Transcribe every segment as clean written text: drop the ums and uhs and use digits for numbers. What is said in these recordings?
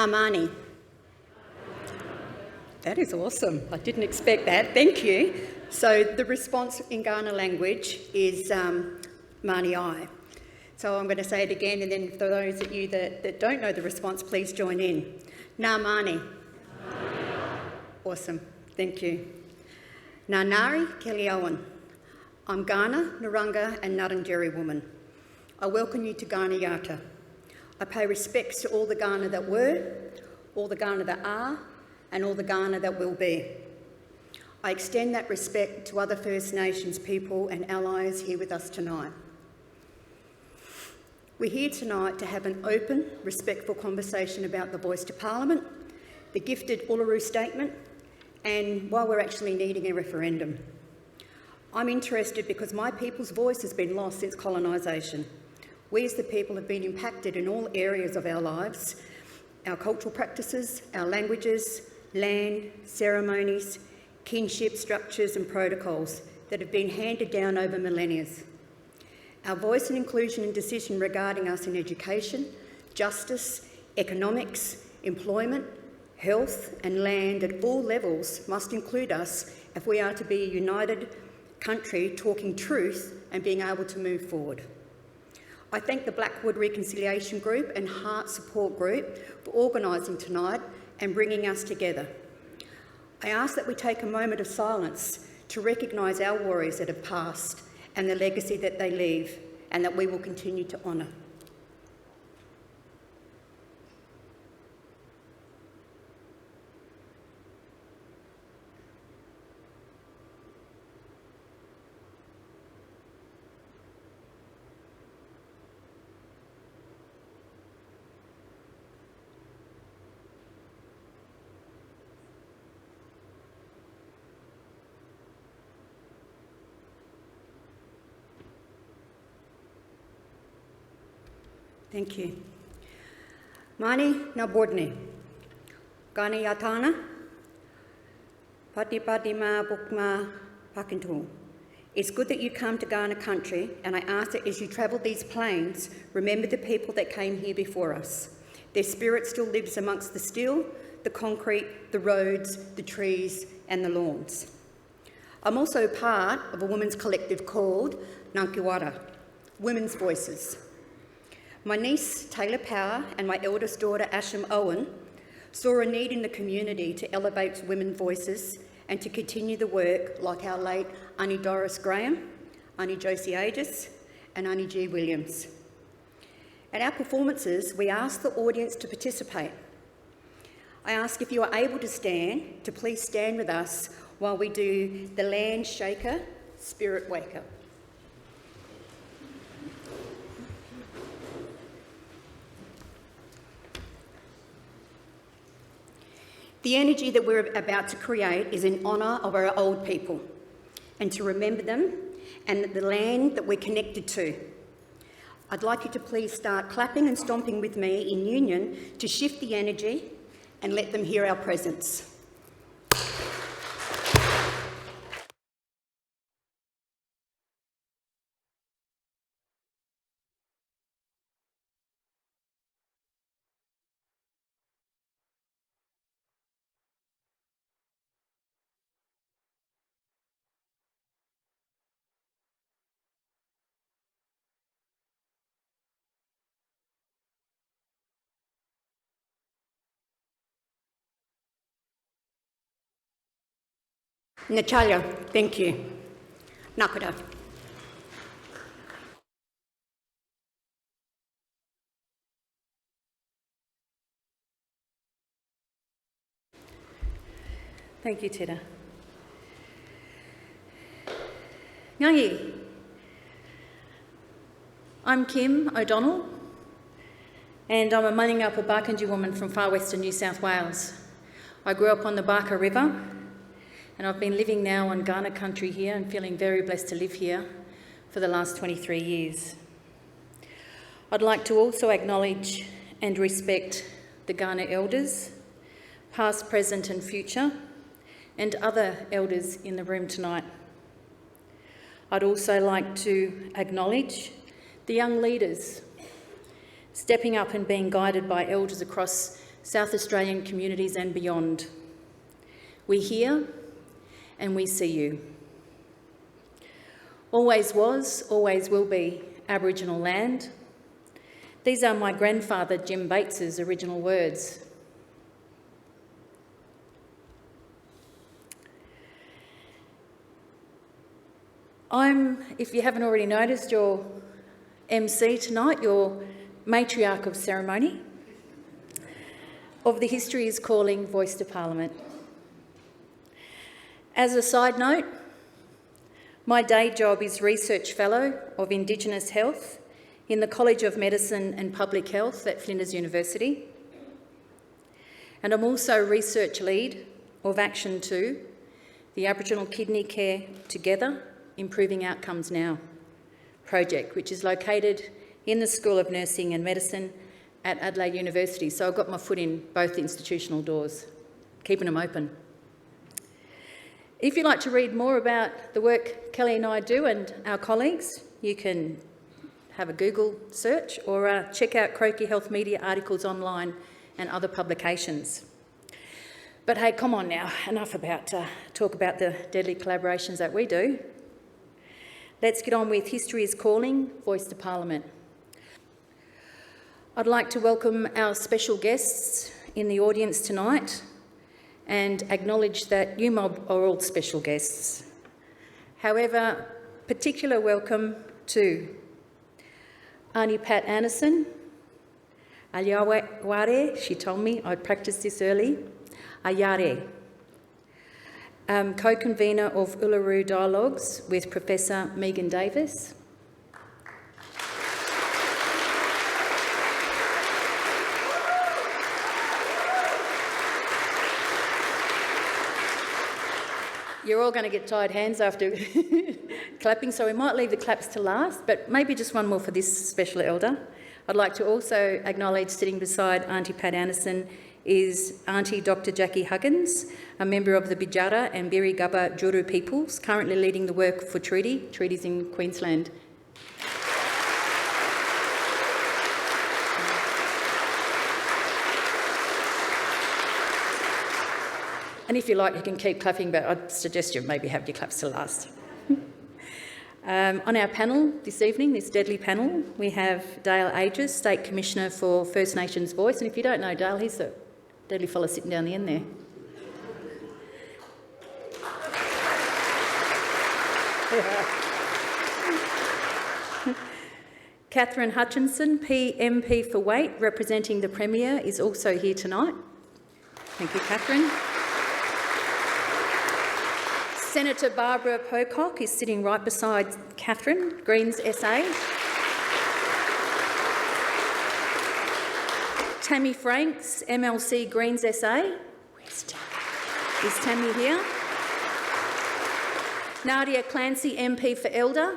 Ngā Mani. That is awesome. I didn't expect that. Thank you. So the response in Kaurna language is Mani ai. So I'm going to say it again, and then for those of you that don't know the response, please join in. Ngā Mani. Awesome. Thank you. Ngā Ngāri Kelly-Owen. I'm Kaurna, Narungga and Ngarrindjeri woman. I welcome you to Kaurna Yata. I pay respects to all the Kaurna that were, all the Kaurna that are, and all the Kaurna that will be. I extend that respect to other First Nations people and allies here with us tonight. We're here tonight to have an open, respectful conversation about the Voice to Parliament, the gifted Uluru Statement, and why we're actually needing a referendum. I'm interested because my people's voice has been lost since colonisation. We as the people have been impacted in all areas of our lives, our cultural practices, our languages, land, ceremonies, kinship structures and protocols that have been handed down over millennia. Our voice and inclusion and decision regarding us in education, justice, economics, employment, health and land at all levels must include us if we are to be a united country talking truth and being able to move forward. I thank the Blackwood Reconciliation Group and Heart Support Group for organising tonight and bringing us together. I ask that we take a moment of silence to recognise our warriors that have passed and the legacy that they leave, and that we will continue to honour. Thank you. Mani na Bordni. Kaurna Yatana. Pati pati ma bukma pakintu. It's good that you come to Kaurna country, and I ask that as you travel these plains, remember the people that came here before us. Their spirit still lives amongst the steel, the concrete, the roads, the trees and the lawns. I'm also part of a women's collective called Nankiwara, Women's Voices. My niece, Taylor Power, and my eldest daughter, Asham Owen, saw a need in the community to elevate women's voices and to continue the work like our late Aunty Doris Graham, Aunty Josie Aegis, and Aunty G. Williams. At our performances, we ask the audience to participate. I ask if you are able to stand, to please stand with us while we do the Land Shaker, Spirit Waker. The energy that we're about to create is in honour of our old people and to remember them and the land that we're connected to. I'd like you to please start clapping and stomping with me in union to shift the energy and let them hear our presence. Natalia, thank you. Nakura. Thank you, Teela. Ngangi. I'm Kim O'Donnell, and I'm a Manyangapa Barkindji woman from far western New South Wales. I grew up on the Barker River, and I've been living now on Kaurna country here and feeling very blessed to live here for the last 23 years. I'd like to also acknowledge and respect the Kaurna elders, past, present and future, and other elders in the room tonight. I'd also like to acknowledge the young leaders stepping up and being guided by elders across South Australian communities and beyond. We hear and we see you. Always was, always will be Aboriginal land. These are my grandfather Jim Bates's original words. I'm, if you haven't already noticed, your MC tonight, your matriarch of ceremony of the History is Calling Voice to Parliament. As a side note, my day job is Research Fellow of Indigenous Health in the College of Medicine and Public Health at Flinders University. And I'm also Research Lead of Action 2, the Aboriginal Kidney Care Together, Improving Outcomes Now project, which is located in the School of Nursing and Medicine at Adelaide University. So I've got my foot in both institutional doors, keeping them open. If you'd like to read more about the work Kelly and I do and our colleagues, you can have a Google search or check out Croaky Health Media articles online and other publications. But hey, come on now, enough about talk about the deadly collaborations that we do. Let's get on with History is Calling, Voice to Parliament. I'd like to welcome our special guests in the audience tonight and acknowledge that you mob are all special guests. However, particular welcome to Auntie Pat Anderson, Ayaware, she told me, I'd practiced this early, Ayare, co-convener of Uluru Dialogues with Professor Megan Davis. You're all going to get tired hands after clapping, so we might leave the claps to last, but maybe just one more for this special elder. I'd like to also acknowledge sitting beside Auntie Pat Anderson is Auntie Dr Jackie Huggins, a member of the Bidjara and Birri-Gubba Juru peoples, currently leading the work for treaties in Queensland. And if you like, you can keep clapping, but I'd suggest you maybe have your claps to last. On our panel this evening, this deadly panel, we have Dale Aegis, State Commissioner for First Nations Voice. And if you don't know Dale, he's the deadly fella sitting down the end there. Catherine Hutchinson, PMP for Wait, representing the Premier, is also here tonight. Thank you, Catherine. Senator Barbara Pocock is sitting right beside Catherine, Greens SA. Tammy Franks, MLC Greens SA. Where's Tammy? Is Tammy here? Nadia Clancy, MP for Elder.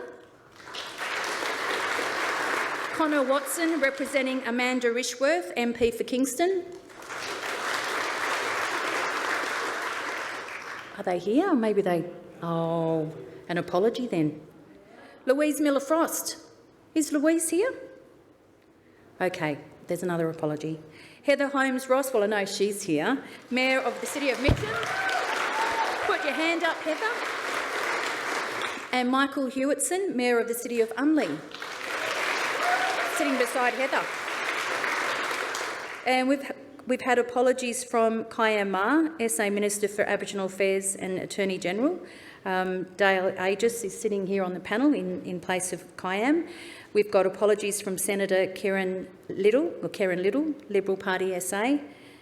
Connor Watson, representing Amanda Rishworth, MP for Kingston. Are they here? Or maybe they... Oh, an apology then. Louise Miller-Frost. Is Louise here? Okay, there's another apology. Heather Holmes-Ross, well, I know she's here. Mayor of the City of Mitcham. Put your hand up, Heather. And Michael Hewitson, Mayor of the City of Unley. Sitting beside Heather. And we've had apologies from Kayam Ma, SA Minister for Aboriginal Affairs and Attorney General. Dale Aegis is sitting here on the panel in place of Kayam. We've got apologies from Senator Karen Little, Liberal Party SA.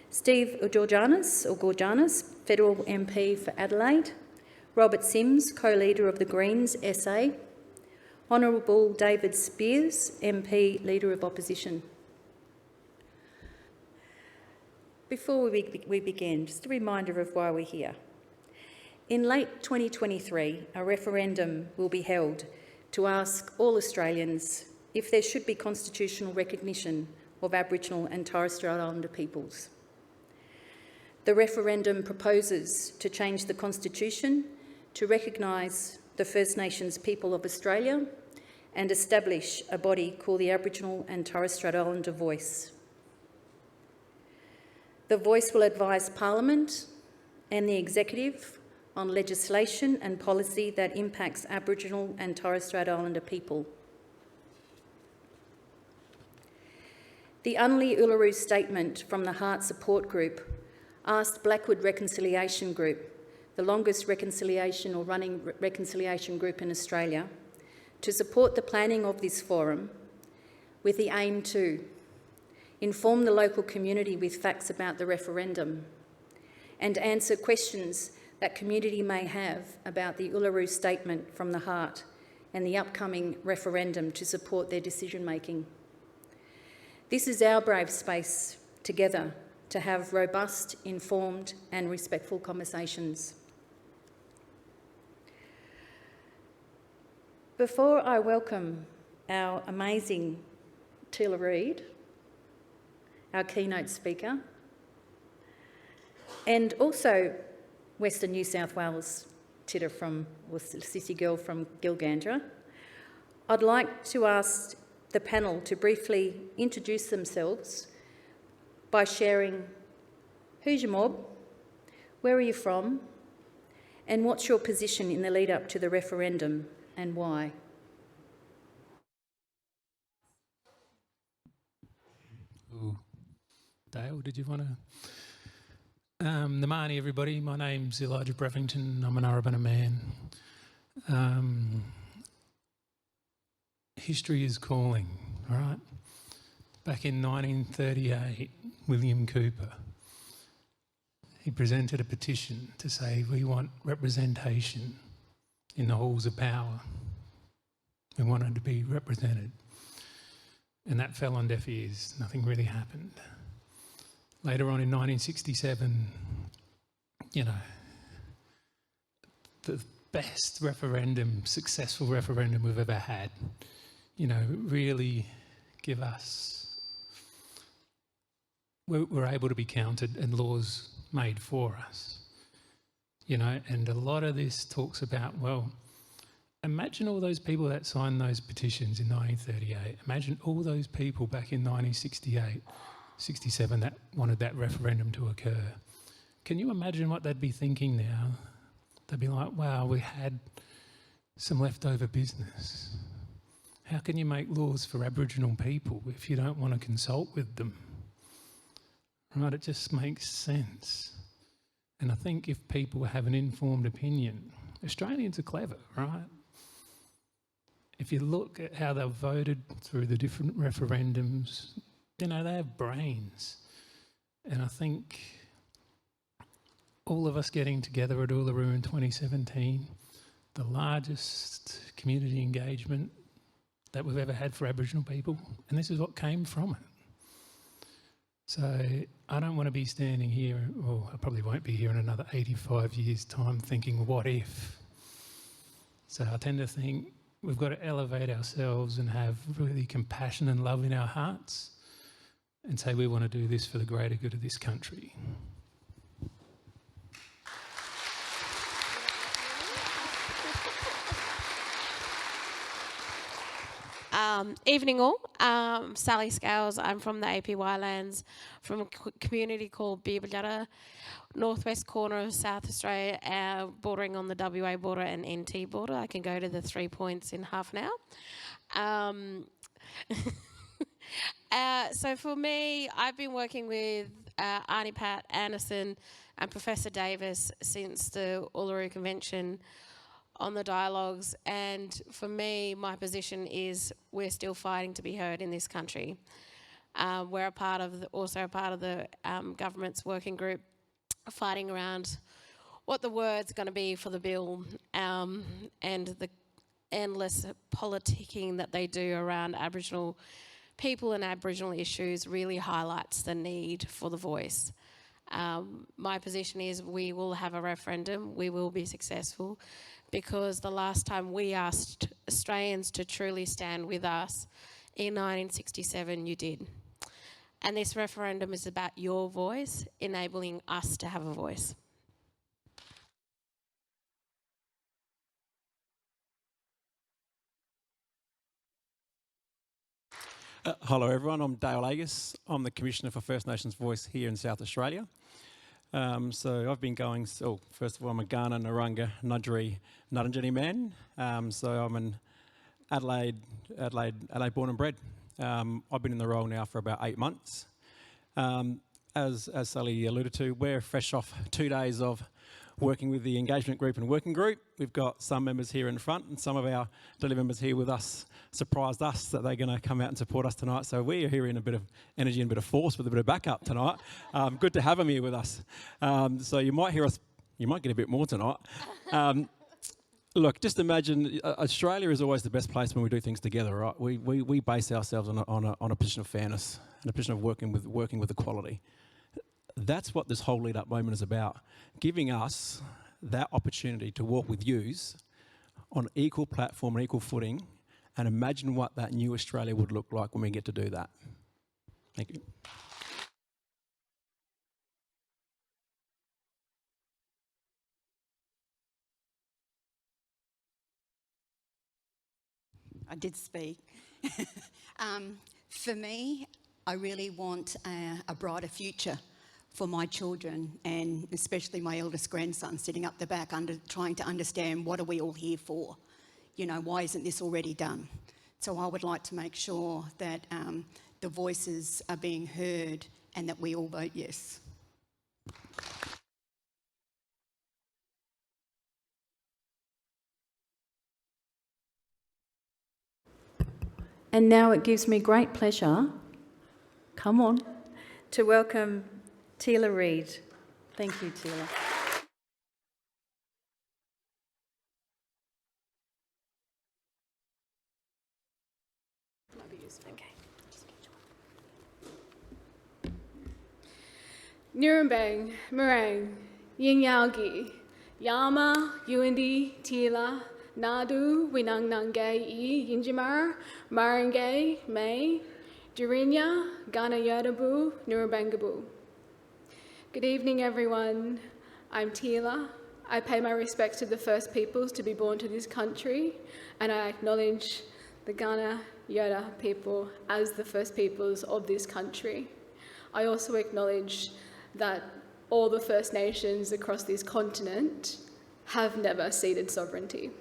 Steve Gorgianis, Federal MP for Adelaide. Robert Sims, co-leader of the Greens SA. Honourable David Spears, MP, Leader of Opposition. Before we begin, just a reminder of why we're here. In late 2023, a referendum will be held to ask all Australians if there should be constitutional recognition of Aboriginal and Torres Strait Islander peoples. The referendum proposes to change the Constitution to recognise the First Nations people of Australia and establish a body called the Aboriginal and Torres Strait Islander Voice. The Voice will advise Parliament and the Executive on legislation and policy that impacts Aboriginal and Torres Strait Islander people. The Unley Uluru Statement from the Heart Support Group asked Blackwood Reconciliation Group, the longest reconciliation or running reconciliation group in Australia, to support the planning of this forum with the aim to inform the local community with facts about the referendum and answer questions that community may have about the Uluru Statement from the Heart and the upcoming referendum to support their decision-making. This is our brave space together to have robust, informed and respectful conversations. Before I welcome our amazing Teela Reid, our keynote speaker, and also Western New South Wales Sissy girl from Gilgandra, I'd like to ask the panel to briefly introduce themselves by sharing who's your mob, where are you from, and what's your position in the lead up to the referendum and why? Ooh. Dale, did you want to? Namani, everybody. My name's Elijah Brevington. I'm an Arabana man. History is calling, all right? Back in 1938, William Cooper, he presented a petition to say we want representation in the halls of power. We wanted to be represented. And that fell on deaf ears. Nothing really happened. Later on in 1967, the best referendum, successful referendum we've ever had, really give us, we're able to be counted and laws made for us, and a lot of this talks about, well, imagine all those people that signed those petitions in 1938. Imagine all those people back in 1968, 67 that wanted that referendum to occur. Can you imagine what they'd be thinking now? They'd be like, wow, we had some leftover business. How can you make laws for Aboriginal people if you don't want to consult with them? Right, it just makes sense. And I think if people have an informed opinion, Australians are clever, right? If you look at how they've voted through the different referendums, they have brains. And I think all of us getting together at Uluru in 2017, the largest community engagement that we've ever had for Aboriginal people, and this is what came from it. So I don't want to be standing here, well, I probably won't be here in another 85 years' time thinking, what if? So I tend to think we've got to elevate ourselves and have really compassion and love in our hearts and say we want to do this for the greater good of this country. Evening all. Sally Scales. I'm from the APY lands, from a community called Beerbalata, northwest corner of South Australia, bordering on the WA border and NT border. I can go to the 3 points in half an hour. So for me, I've been working with Arnie Pat Anderson and Professor Davis since the Uluru Convention on the dialogues, and for me, my position is we're still fighting to be heard in this country. We're also a part of the government's working group, fighting around what the word's going to be for the bill, and the endless politicking that they do around Aboriginal people and Aboriginal issues really highlights the need for the voice. My position is we will have a referendum, we will be successful, because the last time we asked Australians to truly stand with us in 1967, you did. And this referendum is about your voice, enabling us to have a voice. Hello everyone, I'm Dale Agus. I'm the Commissioner for First Nations Voice here in South Australia. So I've been going, first of all I'm a Kaurna, Narungga, Nudgeri, Nurrinjeri man. So I'm an Adelaide born and bred. I've been in the role now for about 8 months. As Sally alluded to, we're fresh off 2 days of working with the engagement group and working group. We've got some members here in front and some of our daily members here with us surprised us that they're going to come out and support us tonight. So we are here in a bit of energy and a bit of force with a bit of backup tonight. Good to have them here with us. So you might hear us, you might get a bit more tonight. Look, just imagine, Australia is always the best place when we do things together, right? We base ourselves on a position of fairness and a position of working with equality. That's what this whole lead-up moment is about, giving us that opportunity to walk with yous on equal platform and equal footing and imagine what that new Australia would look like when we get to do that. Thank you. I did speak. For me, I really want a brighter future for my children, and especially my eldest grandson sitting up the back trying to understand what are we all here for? You know, why isn't this already done? So I would like to make sure that the voices are being heard and that we all vote yes. And now it gives me great pleasure, come on, to welcome Teela Reid. Thank you, Teela. Nurembang, Meringue, Yingyalgi, Yama, Yuindi, Teela, Nadu, Winangnangai, Yinjimar, Marangay, May, Durinya, Ghana Yodabu, Nurambangabu. Good evening, everyone. I'm Teela. I pay my respects to the First Peoples to be born to this country, and I acknowledge the Ghana Yoda people as the First Peoples of this country. I also acknowledge that all the First Nations across this continent have never ceded sovereignty.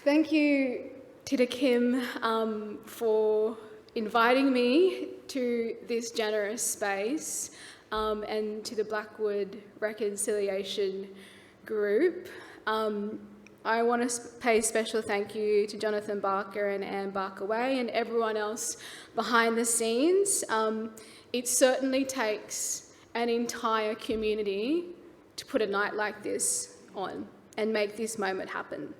Thank you, Tita Kim, for inviting me to this generous space, and to the Blackwood Reconciliation Group. I want to pay special thank you to Jonathan Barker and Anne Barker-Way and everyone else behind the scenes. It certainly takes an entire community to put a night like this on and make this moment happen.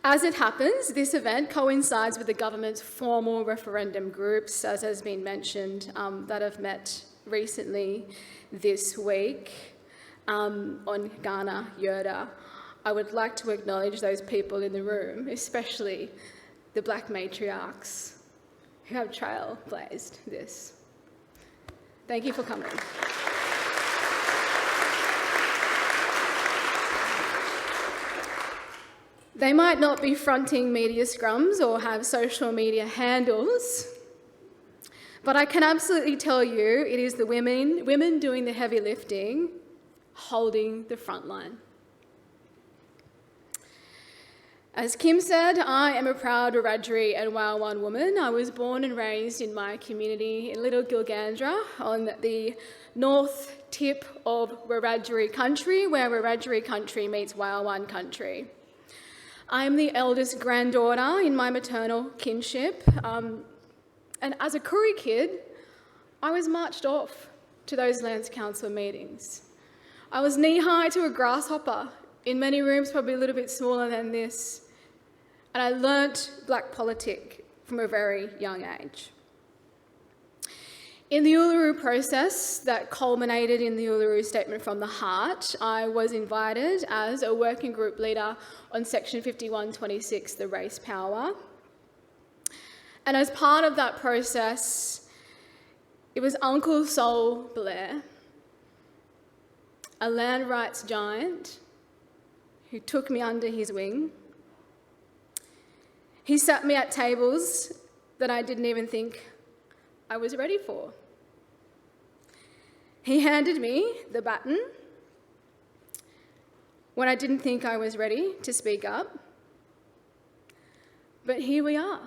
As it happens, this event coincides with the government's formal referendum groups, as has been mentioned, that have met recently this week on Ghana Yoda. I would like to acknowledge those people in the room, especially the Black matriarchs who have trailblazed this. Thank you for coming. They might not be fronting media scrums or have social media handles, but I can absolutely tell you it is the women doing the heavy lifting, holding the front line. As Kim said, I am a proud Wiradjuri and Wailwan woman. I was born and raised in my community in Little Gilgandra on the north tip of Wiradjuri country, where Wiradjuri country meets Wailwan country. I'm the eldest granddaughter in my maternal kinship, and as a Koori kid, I was marched off to those Lands Council meetings. I was knee-high to a grasshopper, in many rooms probably a little bit smaller than this, and I learnt black politic from a very young age. In the Uluru process that culminated in the Uluru Statement from the Heart, I was invited as a working group leader on Section 5126, the race power. And as part of that process, it was Uncle Sol Blair a land rights giant who took me under his wing. He sat me at tables that I didn't even think I was ready for. He handed me the baton when I didn't think I was ready to speak up. But here we are,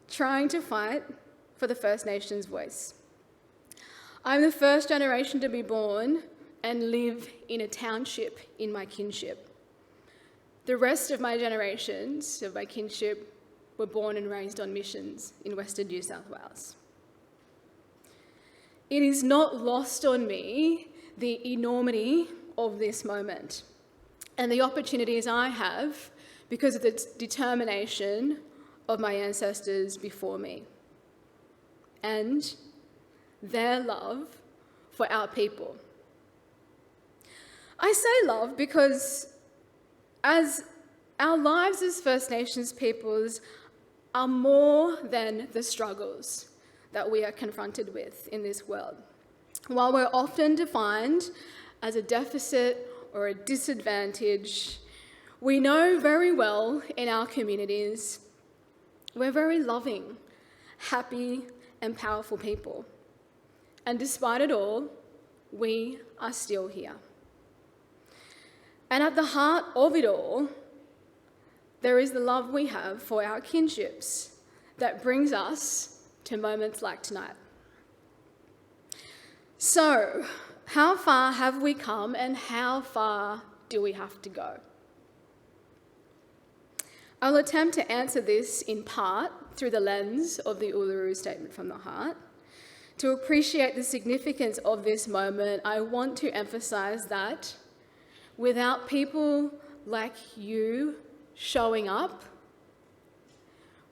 trying to fight for the First Nations voice. I'm the first generation to be born and live in a township in my kinship. The rest of my generations of my kinship were born and raised on missions in Western New South Wales. It is not lost on me the enormity of this moment and the opportunities I have because of the determination of my ancestors before me and their love for our people. I say love because as our lives as First Nations peoples are more than the struggles that we are confronted with in this world. While we're often defined as a deficit or a disadvantage, we know very well in our communities we're very loving, happy, and powerful people. And despite it all, we are still here. And at the heart of it all, there is the love we have for our kinships that brings us to moments like tonight. So, how far have we come and how far do we have to go? I'll attempt to answer this in part through the lens of the Uluru Statement from the Heart. To appreciate the significance of this moment, I want to emphasise that without people like you showing up,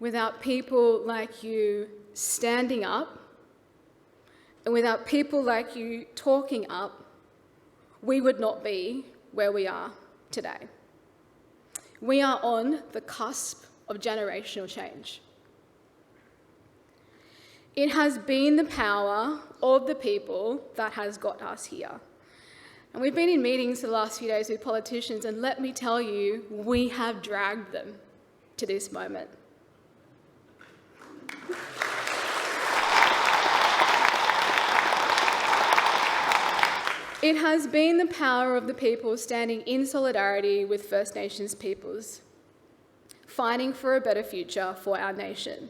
without people like you standing up, and without people like you talking up, we would not be where we are today. We are on the cusp of generational change. It has been the power of the people that has got us here. And we've been in meetings for the last few days with politicians, and let me tell you, we have dragged them to this moment. It has been the power of the people standing in solidarity with First Nations peoples, fighting for a better future for our nation.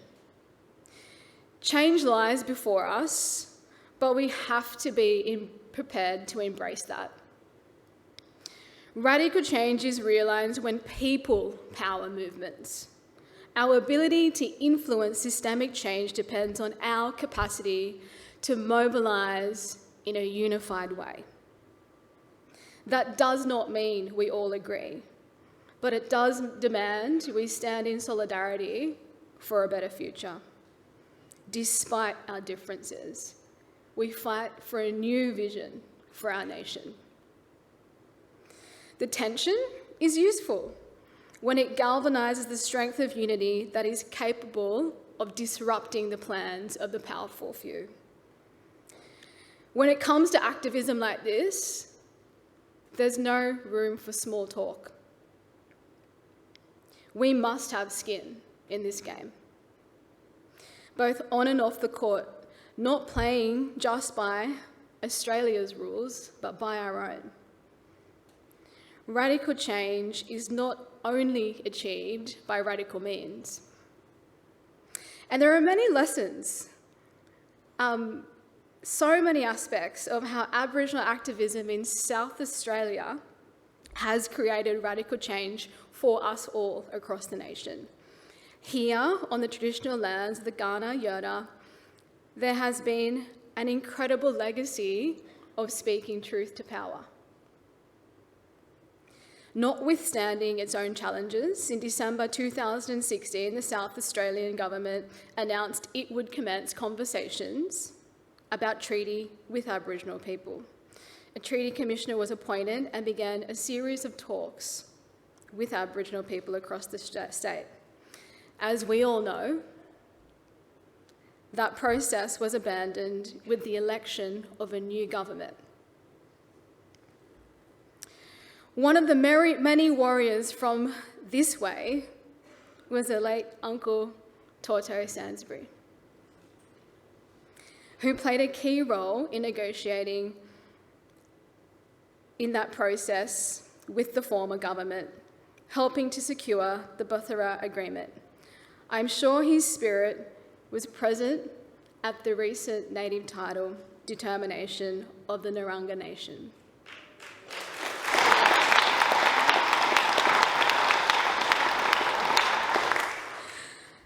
Change lies before us, but we have to be prepared to embrace that. Radical change is realised when people power movements. Our ability to influence systemic change depends on our capacity to mobilise in a unified way. That does not mean we all agree, but it does demand we stand in solidarity for a better future. Despite our differences, we fight for a new vision for our nation. The tension is useful when it galvanises the strength of unity that is capable of disrupting the plans of the powerful few. When it comes to activism like this, there's no room for small talk. We must have skin in this game, both on and off the court, not playing just by Australia's rules, but by our own. Radical change is not only achieved by radical means. And there are many lessons, so many aspects of how Aboriginal activism in South Australia has created radical change for us all across the nation. Here, on the traditional lands of the Kaurna Yurta, there has been an incredible legacy of speaking truth to power. Notwithstanding its own challenges, in December 2016, the South Australian government announced it would commence conversations about treaty with Aboriginal people. A treaty commissioner was appointed and began a series of talks with Aboriginal people across the state. As we all know, that process was abandoned with the election of a new government. One of the many warriors from this way was the late Uncle Toto Sansbury, who played a key role in negotiating in that process with the former government, helping to secure the Buthera Agreement. I'm sure his spirit was present at the recent native title determination of the Narungga Nation.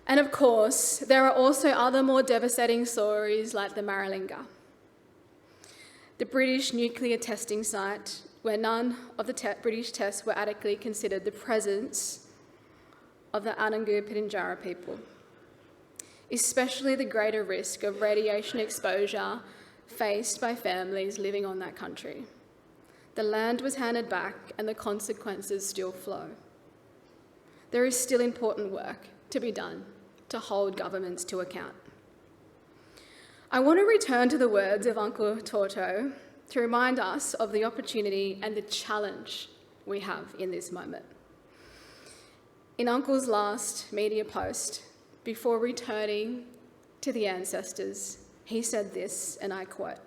And of course, there are also other more devastating stories like the Maralinga, the British nuclear testing site where none of the British tests were adequately considered the presence of the Anangu Pitjantjatjara people, especially the greater risk of radiation exposure faced by families living on that country. The land was handed back and the consequences still flow. There is still important work to be done to hold governments to account. I want to return to the words of Uncle Toto to remind us of the opportunity and the challenge we have in this moment. In Uncle's last media post, before returning to the ancestors, he said this, and I quote,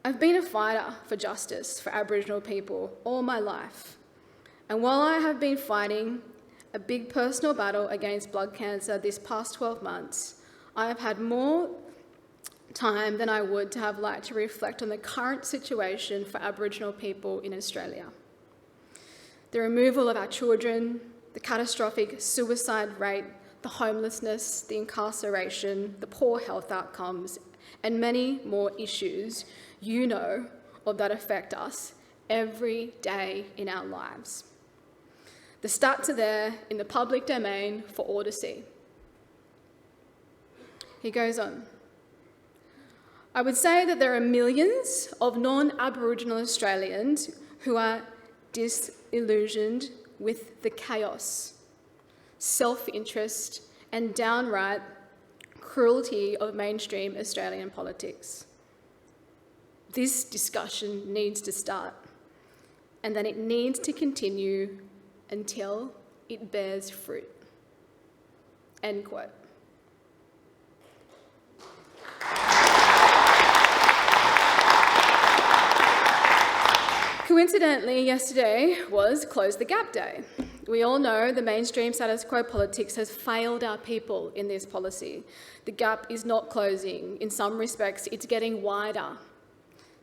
"I've been a fighter for justice for Aboriginal people all my life, and while I have been fighting a big personal battle against blood cancer this past 12 months, I have had more time than I would to have liked to reflect on the current situation for Aboriginal people in Australia. The removal of our children, the catastrophic suicide rate, the homelessness, the incarceration, the poor health outcomes, and many more issues you know of that affect us every day in our lives. The stats are there in the public domain for all to see." He goes on, "I would say that there are millions of non-Aboriginal Australians who are disillusioned with the chaos, self-interest, and downright cruelty of mainstream Australian politics. This discussion needs to start, and then it needs to continue until it bears fruit." End quote. Coincidentally, yesterday was Close the Gap Day. We all know the mainstream status quo politics has failed our people in this policy. The gap is not closing. In some respects, it's getting wider.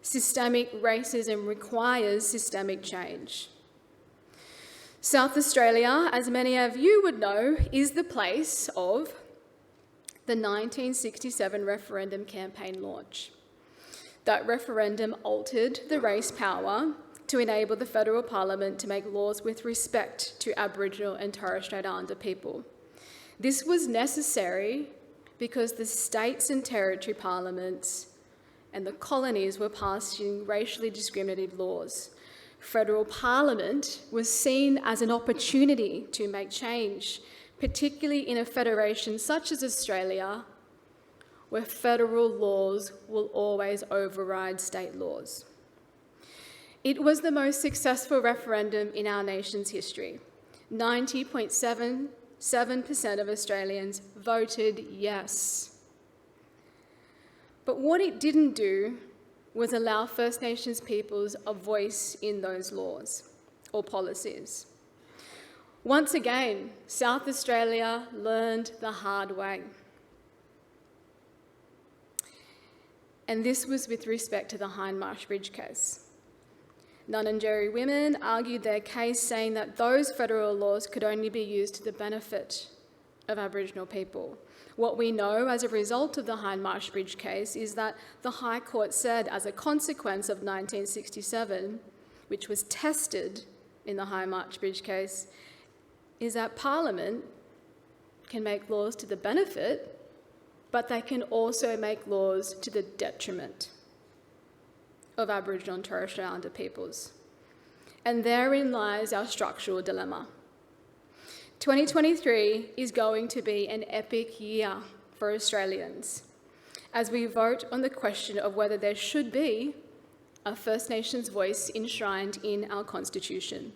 Systemic racism requires systemic change. South Australia, as many of you would know, is the place of the 1967 referendum campaign launch. That referendum altered the race power to enable the federal parliament to make laws with respect to Aboriginal and Torres Strait Islander people. This was necessary because the states and territory parliaments and the colonies were passing racially discriminative laws. Federal Parliament was seen as an opportunity to make change, particularly in a federation such as Australia, where federal laws will always override state laws. It was the most successful referendum in our nation's history. 90.77% of Australians voted yes. But what it didn't do was allow First Nations peoples a voice in those laws or policies. Once again, South Australia learned the hard way. And this was with respect to the Hindmarsh Bridge case. Nunanjeri women argued their case, saying that those federal laws could only be used to the benefit of Aboriginal people. What we know as a result of the Hindmarsh Bridge case is that the High Court said, as a consequence of 1967, which was tested in the Hindmarsh Bridge case, is that Parliament can make laws to the benefit, but they can also make laws to the detriment of Aboriginal and Torres Strait Islander peoples. And therein lies our structural dilemma. 2023 is going to be an epic year for Australians as we vote on the question of whether there should be a First Nations voice enshrined in our Constitution.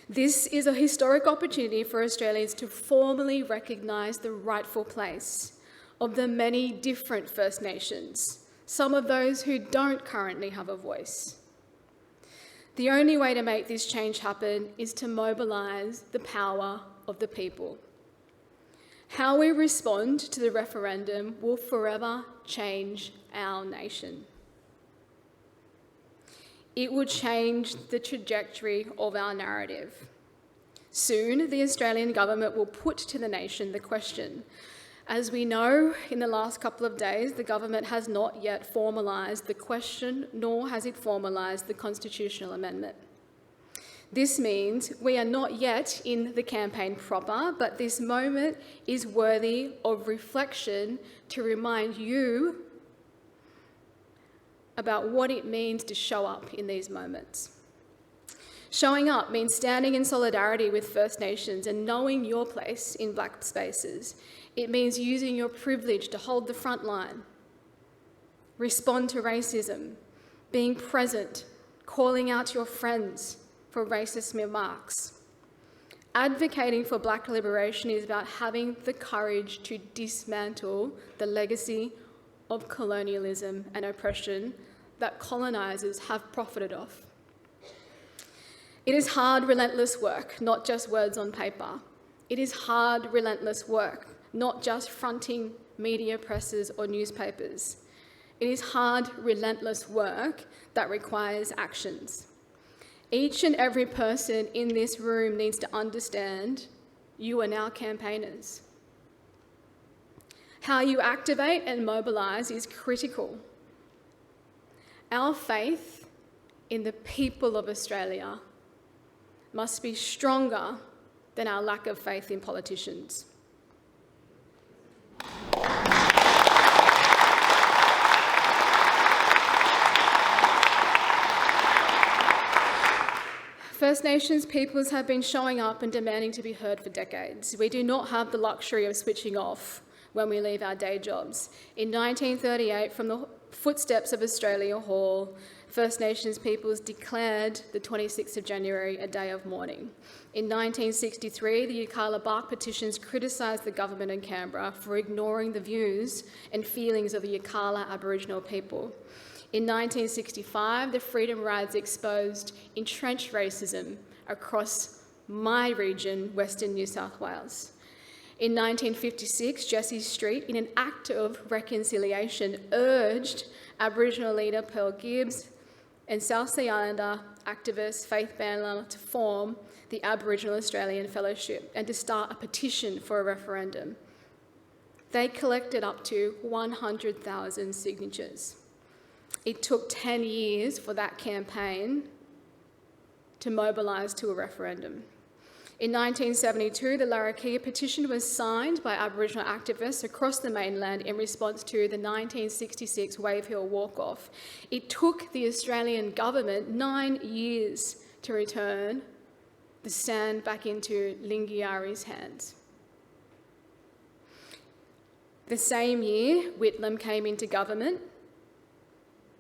This is a historic opportunity for Australians to formally recognise the rightful place of the many different First Nations, some of those who don't currently have a voice. The only way to make this change happen is to mobilise the power of the people. How we respond to the referendum will forever change our nation. It will change the trajectory of our narrative. Soon, the Australian government will put to the nation the question. As we know, in the last couple of days, the government has not yet formalised the question, nor has it formalised the constitutional amendment. This means we are not yet in the campaign proper, but this moment is worthy of reflection to remind you about what it means to show up in these moments. Showing up means standing in solidarity with First Nations and knowing your place in Black spaces. It means using your privilege to hold the front line, respond to racism, being present, calling out your friends for racist remarks. Advocating for Black liberation is about having the courage to dismantle the legacy of colonialism and oppression that colonisers have profited off. It is hard, relentless work, not just words on paper. It is hard, relentless work, not just fronting media presses or newspapers. It is hard, relentless work that requires actions. Each and every person in this room needs to understand you are now campaigners. How you activate and mobilise is critical. Our faith in the people of Australia must be stronger than our lack of faith in politicians. First Nations peoples have been showing up and demanding to be heard for decades. We do not have the luxury of switching off when we leave our day jobs. In 1938, from the footsteps of Australia Hall, First Nations peoples declared the 26th of January a day of mourning. In 1963, the Yirrkala Bark petitions criticised the government in Canberra for ignoring the views and feelings of the Yirrkala Aboriginal people. In 1965, the Freedom Rides exposed entrenched racism across my region, Western New South Wales. In 1956, Jessie Street, in an act of reconciliation, urged Aboriginal leader Pearl Gibbs and South Sea Islander activist Faith Bandler to form the Aboriginal Australian Fellowship and to start a petition for a referendum. They collected up to 100,000 signatures. It took 10 years for that campaign to mobilise to a referendum. In 1972, the Larrakia petition was signed by Aboriginal activists across the mainland in response to the 1966 Wave Hill walk-off. It took the Australian government 9 years to return the sand back into Lingiari's hands. The same year, Whitlam came into government,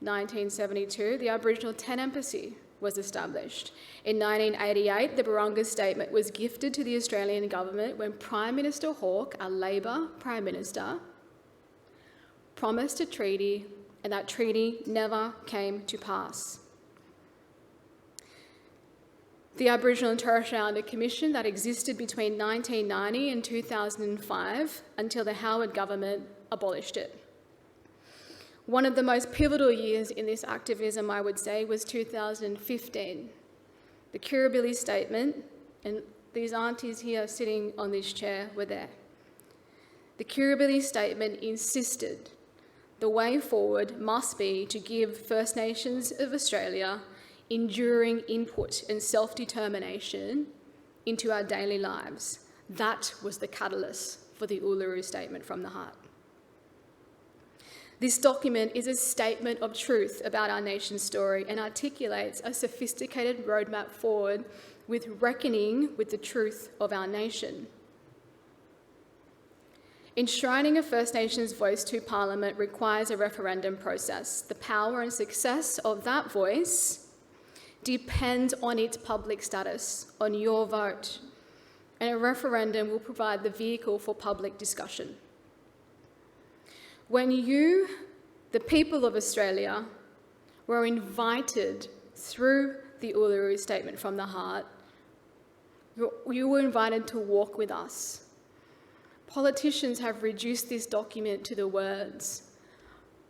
1972, the Aboriginal Tent Embassy was established. In 1988, the Barunga Statement was gifted to the Australian government when Prime Minister Hawke, a Labor Prime Minister, promised a treaty, and that treaty never came to pass. The Aboriginal and Torres Strait Islander Commission that existed between 1990 and 2005 until the Howard government abolished it. One of the most pivotal years in this activism, I would say, was 2015. The Kirribilli Statement, and these aunties here sitting on this chair were there. The Kirribilli Statement insisted the way forward must be to give First Nations of Australia enduring input and self-determination into our daily lives. That was the catalyst for the Uluru Statement from the Heart. This document is a statement of truth about our nation's story and articulates a sophisticated roadmap forward with reckoning with the truth of our nation. Enshrining a First Nations voice to Parliament requires a referendum process. The power and success of that voice depends on its public status, on your vote, and a referendum will provide the vehicle for public discussion. When you, the people of Australia, were invited through the Uluru Statement from the Heart, you were invited to walk with us. Politicians have reduced this document to the words,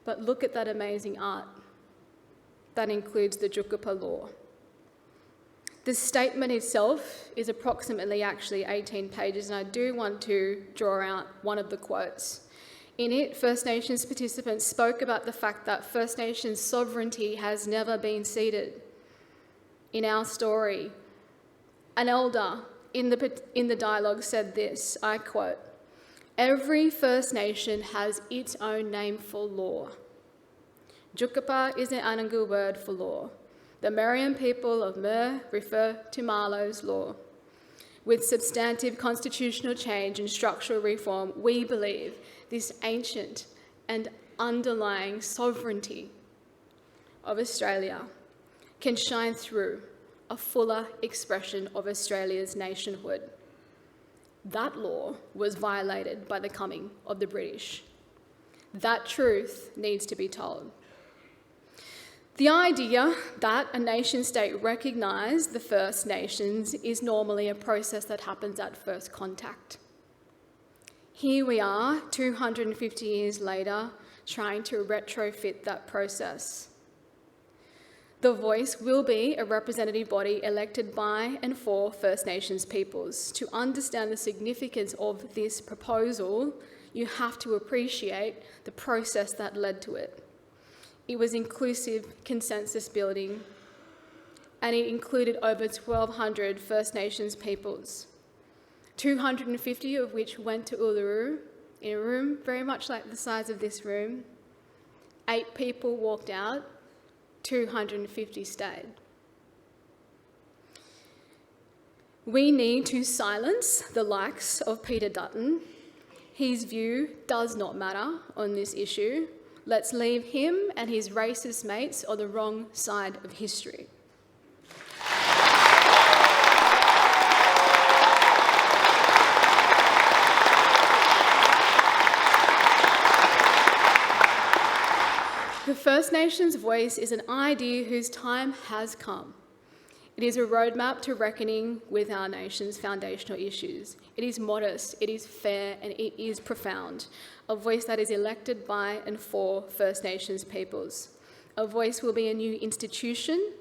but look at that amazing art. That includes the Jukupa law. The statement itself is approximately actually 18 pages, and I do want to draw out one of the quotes. In it, First Nations participants spoke about the fact that First Nations sovereignty has never been ceded. In our story, an elder in the dialogue said this, I quote, "Every First Nation has its own name for law. Jukupa is an Anangu word for law. The Meriam people of Mer refer to Marlowe's law. With substantive constitutional change and structural reform, we believe this ancient and underlying sovereignty of Australia can shine through a fuller expression of Australia's nationhood. That law was violated by the coming of the British. That truth needs to be told." The idea that a nation-state recognise the First Nations is normally a process that happens at first contact. Here we are, 250 years later, trying to retrofit that process. The Voice will be a representative body elected by and for First Nations peoples. To understand the significance of this proposal, you have to appreciate the process that led to it. It was inclusive consensus building, and it included over 1,200 First Nations peoples, 250 of which went to Uluru in a room very much like the size of this room. 8 people walked out, 250 stayed. We need to silence the likes of Peter Dutton. His view does not matter on this issue. Let's leave him and his racist mates on the wrong side of history. The First Nations voice is an idea whose time has come. It is a roadmap to reckoning with our nation's foundational issues. It is modest, it is fair, and it is profound. A voice that is elected by and for First Nations peoples. A voice will be a new institution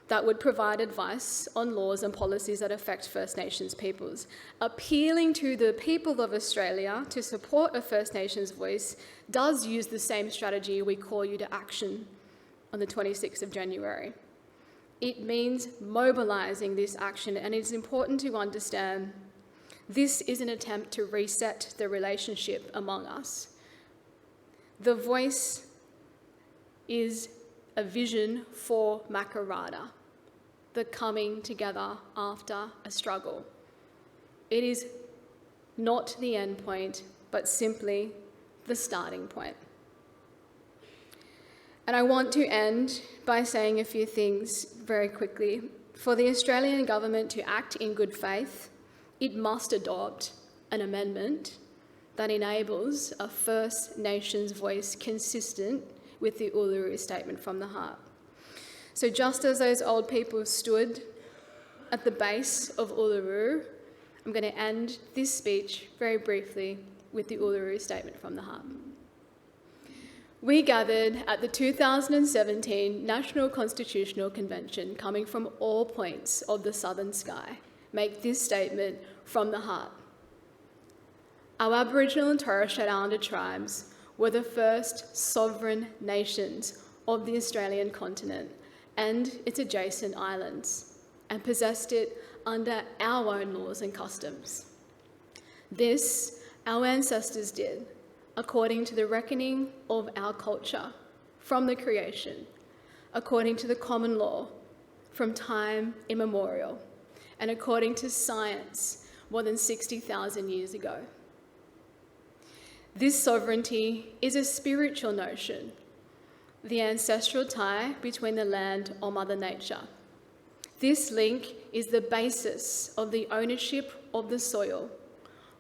that would provide advice on laws and policies that affect First Nations peoples. Appealing to the people of Australia to support a First Nations voice does use the same strategy we call you to action on the 26th of January. It means mobilising this action, and it's important to understand this is an attempt to reset the relationship among us. The voice is a vision for Makarrata, the coming together after a struggle. It is not the end point, but simply the starting point. And I want to end by saying a few things very quickly. For the Australian government to act in good faith, it must adopt an amendment that enables a First Nations voice consistent with the Uluru Statement from the Heart. So just as those old people stood at the base of Uluru, I'm going to end this speech very briefly with the Uluru Statement from the Heart. We gathered at the 2017 National Constitutional Convention, coming from all points of the southern sky, make this statement from the heart. Our Aboriginal and Torres Strait Islander tribes were the first sovereign nations of the Australian continent and its adjacent islands, and possessed it under our own laws and customs. This our ancestors did, according to the reckoning of our culture from the creation, according to the common law from time immemorial, and according to science more than 60,000 years ago. This sovereignty is a spiritual notion, the ancestral tie between the land or Mother Nature. This link is the basis of the ownership of the soil,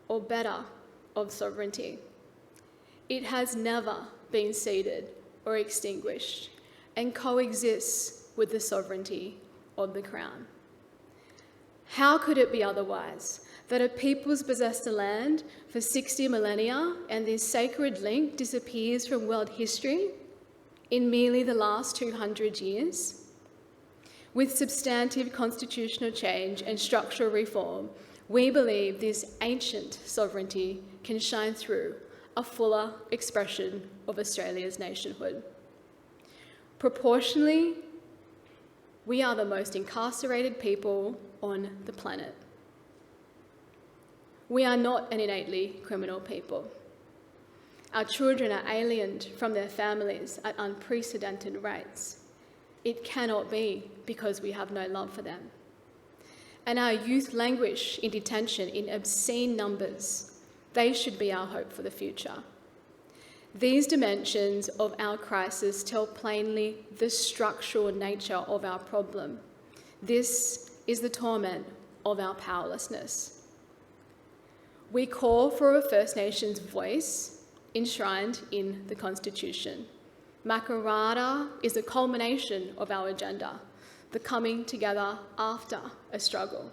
or better, of sovereignty. It has never been ceded or extinguished and coexists with the sovereignty of the Crown. How could it be otherwise that a people's possessed the land for 60 millennia and this sacred link disappears from world history in merely the last 200 years? With substantive constitutional change and structural reform, we believe this ancient sovereignty can shine through a fuller expression of Australia's nationhood. Proportionally, we are the most incarcerated people on the planet. We are not an innately criminal people. Our children are aliened from their families at unprecedented rates. It cannot be because we have no love for them. And our youth languish in detention in obscene numbers. They should be our hope for the future. These dimensions of our crisis tell plainly the structural nature of our problem. This is the torment of our powerlessness. We call for a First Nations voice enshrined in the Constitution. Makarrata is the culmination of our agenda, the coming together after a struggle.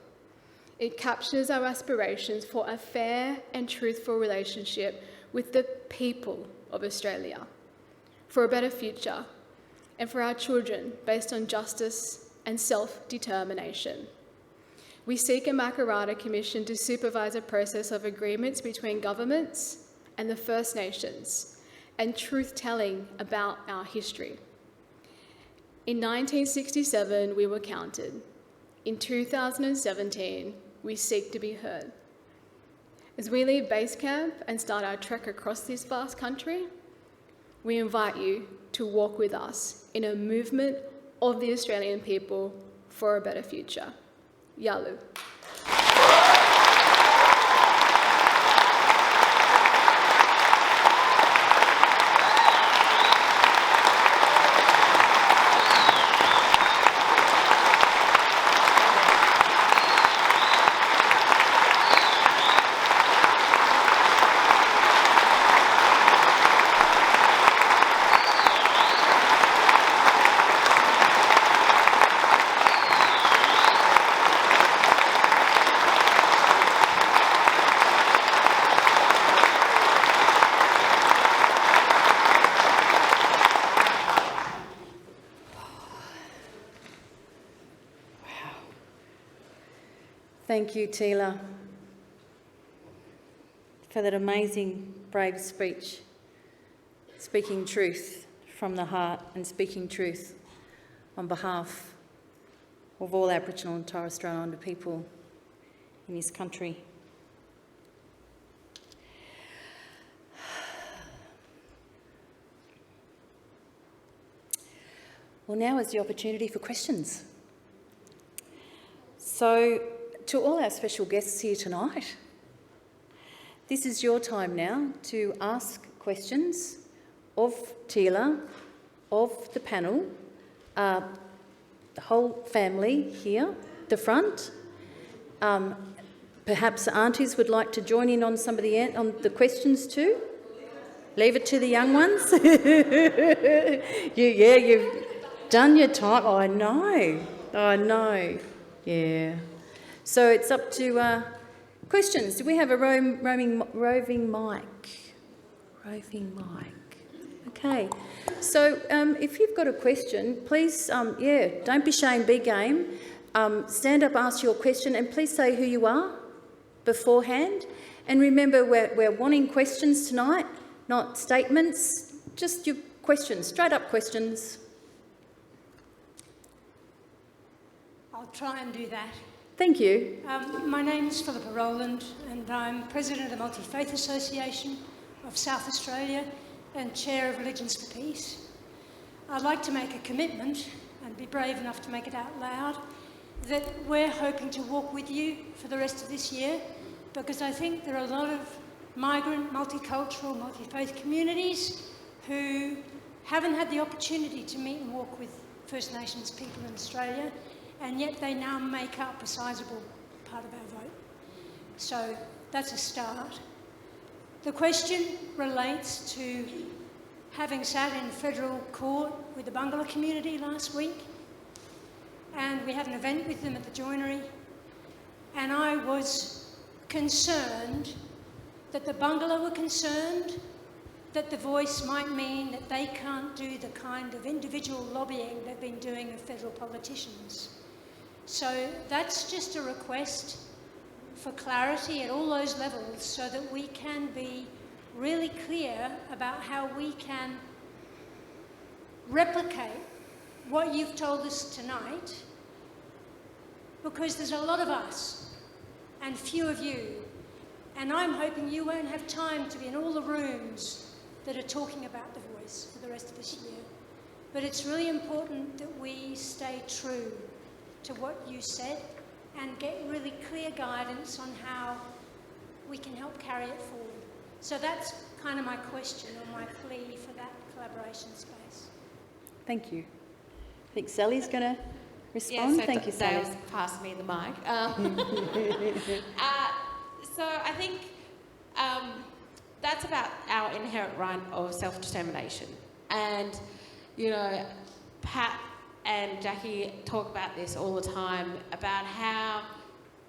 It captures our aspirations for a fair and truthful relationship with the people of Australia, for a better future, and for our children based on justice and self-determination. We seek a Makarrata Commission to supervise a process of agreements between governments and the First Nations and truth-telling about our history. In 1967, we were counted. In 2017, we seek to be heard. As we leave base camp and start our trek across this vast country, we invite you to walk with us in a movement of the Australian people for a better future. Yalu. Thank you, Teela, for that amazing, brave speech, speaking truth from the heart and speaking truth on behalf of all Aboriginal and Torres Strait Islander people in this country. Well, now is the opportunity for questions. So, to all our special guests here tonight, this is your time now to ask questions of Teela, of the panel, the whole family here, the front. Perhaps aunties would like to join in on some of the questions too. Leave it to the young ones. You've done your time. Oh, I know. Yeah. So it's up to questions. Do we have a roving mic? Roving mic. Okay. So if you've got a question, please, don't be shy, be game. Stand up, ask your question, and please say who you are beforehand. And remember, we're wanting questions tonight, not statements. Just your questions, straight up questions. I'll try and do that. Thank you. My name is Philippa Rowland and I'm President of the Multi-Faith Association of South Australia and Chair of Religions for Peace. I'd like to make a commitment and be brave enough to make it out loud that we're hoping to walk with you for the rest of this year because I think there are a lot of migrant, multicultural, multi-faith communities who haven't had the opportunity to meet and walk with First Nations people in Australia, and yet they now make up a sizable part of our vote. So that's a start. The question relates to having sat in federal court with the Bangala community last week, and we had an event with them at the joinery, and I was concerned that the Bangala were concerned that the voice might mean that they can't do the kind of individual lobbying they've been doing of federal politicians. So that's just a request for clarity at all those levels so that we can be really clear about how we can replicate what you've told us tonight, because there's a lot of us and few of you, and I'm hoping you won't have time to be in all the rooms that are talking about the voice for the rest of this year. But it's really important that we stay true to what you said and get really clear guidance on how we can help carry it forward. So that's kind of my question or my plea for that collaboration space. Thank you. I think Sally's going to respond. Yeah, so Thank you, Sally. Dale's passed me the mic. So I think that's about our inherent right of self-determination. And, you know, Pat and Jackie talk about this all the time, about how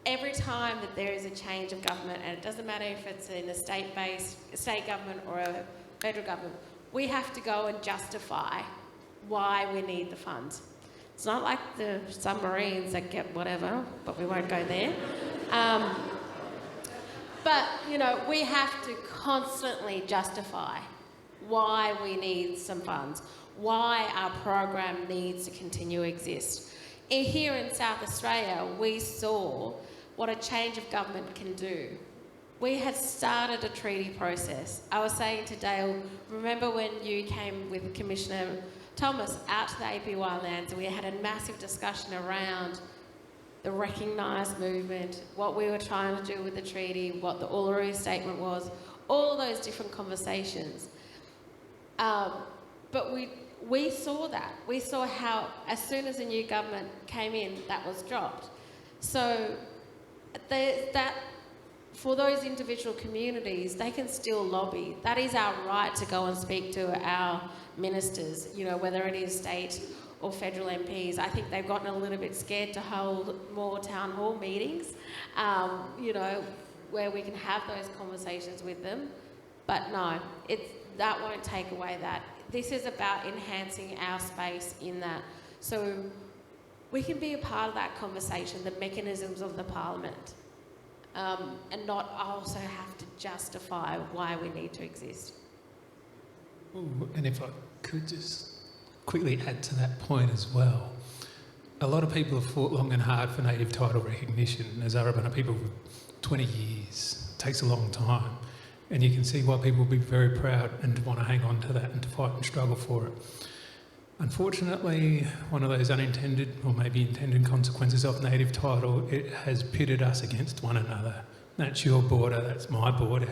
every time that there is a change of government, and it doesn't matter if it's in a state government or a federal government, we have to go and justify why we need the funds. It's not like the submarines that get whatever, but we won't go there. But, you know, we have to constantly justify why we need some funds, why our program needs to continue to exist. Here in South Australia, we saw what a change of government can do. We had started a treaty process. I was saying to Dale, remember when you came with Commissioner Thomas out to the APY lands, and we had a massive discussion around the recognised movement, what we were trying to do with the treaty, what the Uluru statement was, all of those different conversations. But we saw that. We saw how as soon as a new government came in, that was dropped. So that for those individual communities, they can still lobby. That is our right to go and speak to our ministers, you know, whether it is state or federal MPs. I think they've gotten a little bit scared to hold more town hall meetings, you know, where we can have those conversations with them. But no, that won't take away that. This is about enhancing our space in that. So we can be a part of that conversation, the mechanisms of the parliament, and not also have to justify why we need to exist. Ooh, and if I could just quickly add to that point as well, a lot of people have fought long and hard for native title recognition. As Arabana people for 20 years, it takes a long time. And you can see why people will be very proud and want to hang on to that and to fight and struggle for it. Unfortunately, one of those unintended or maybe intended consequences of native title, it has pitted us against one another. That's your border, that's my border,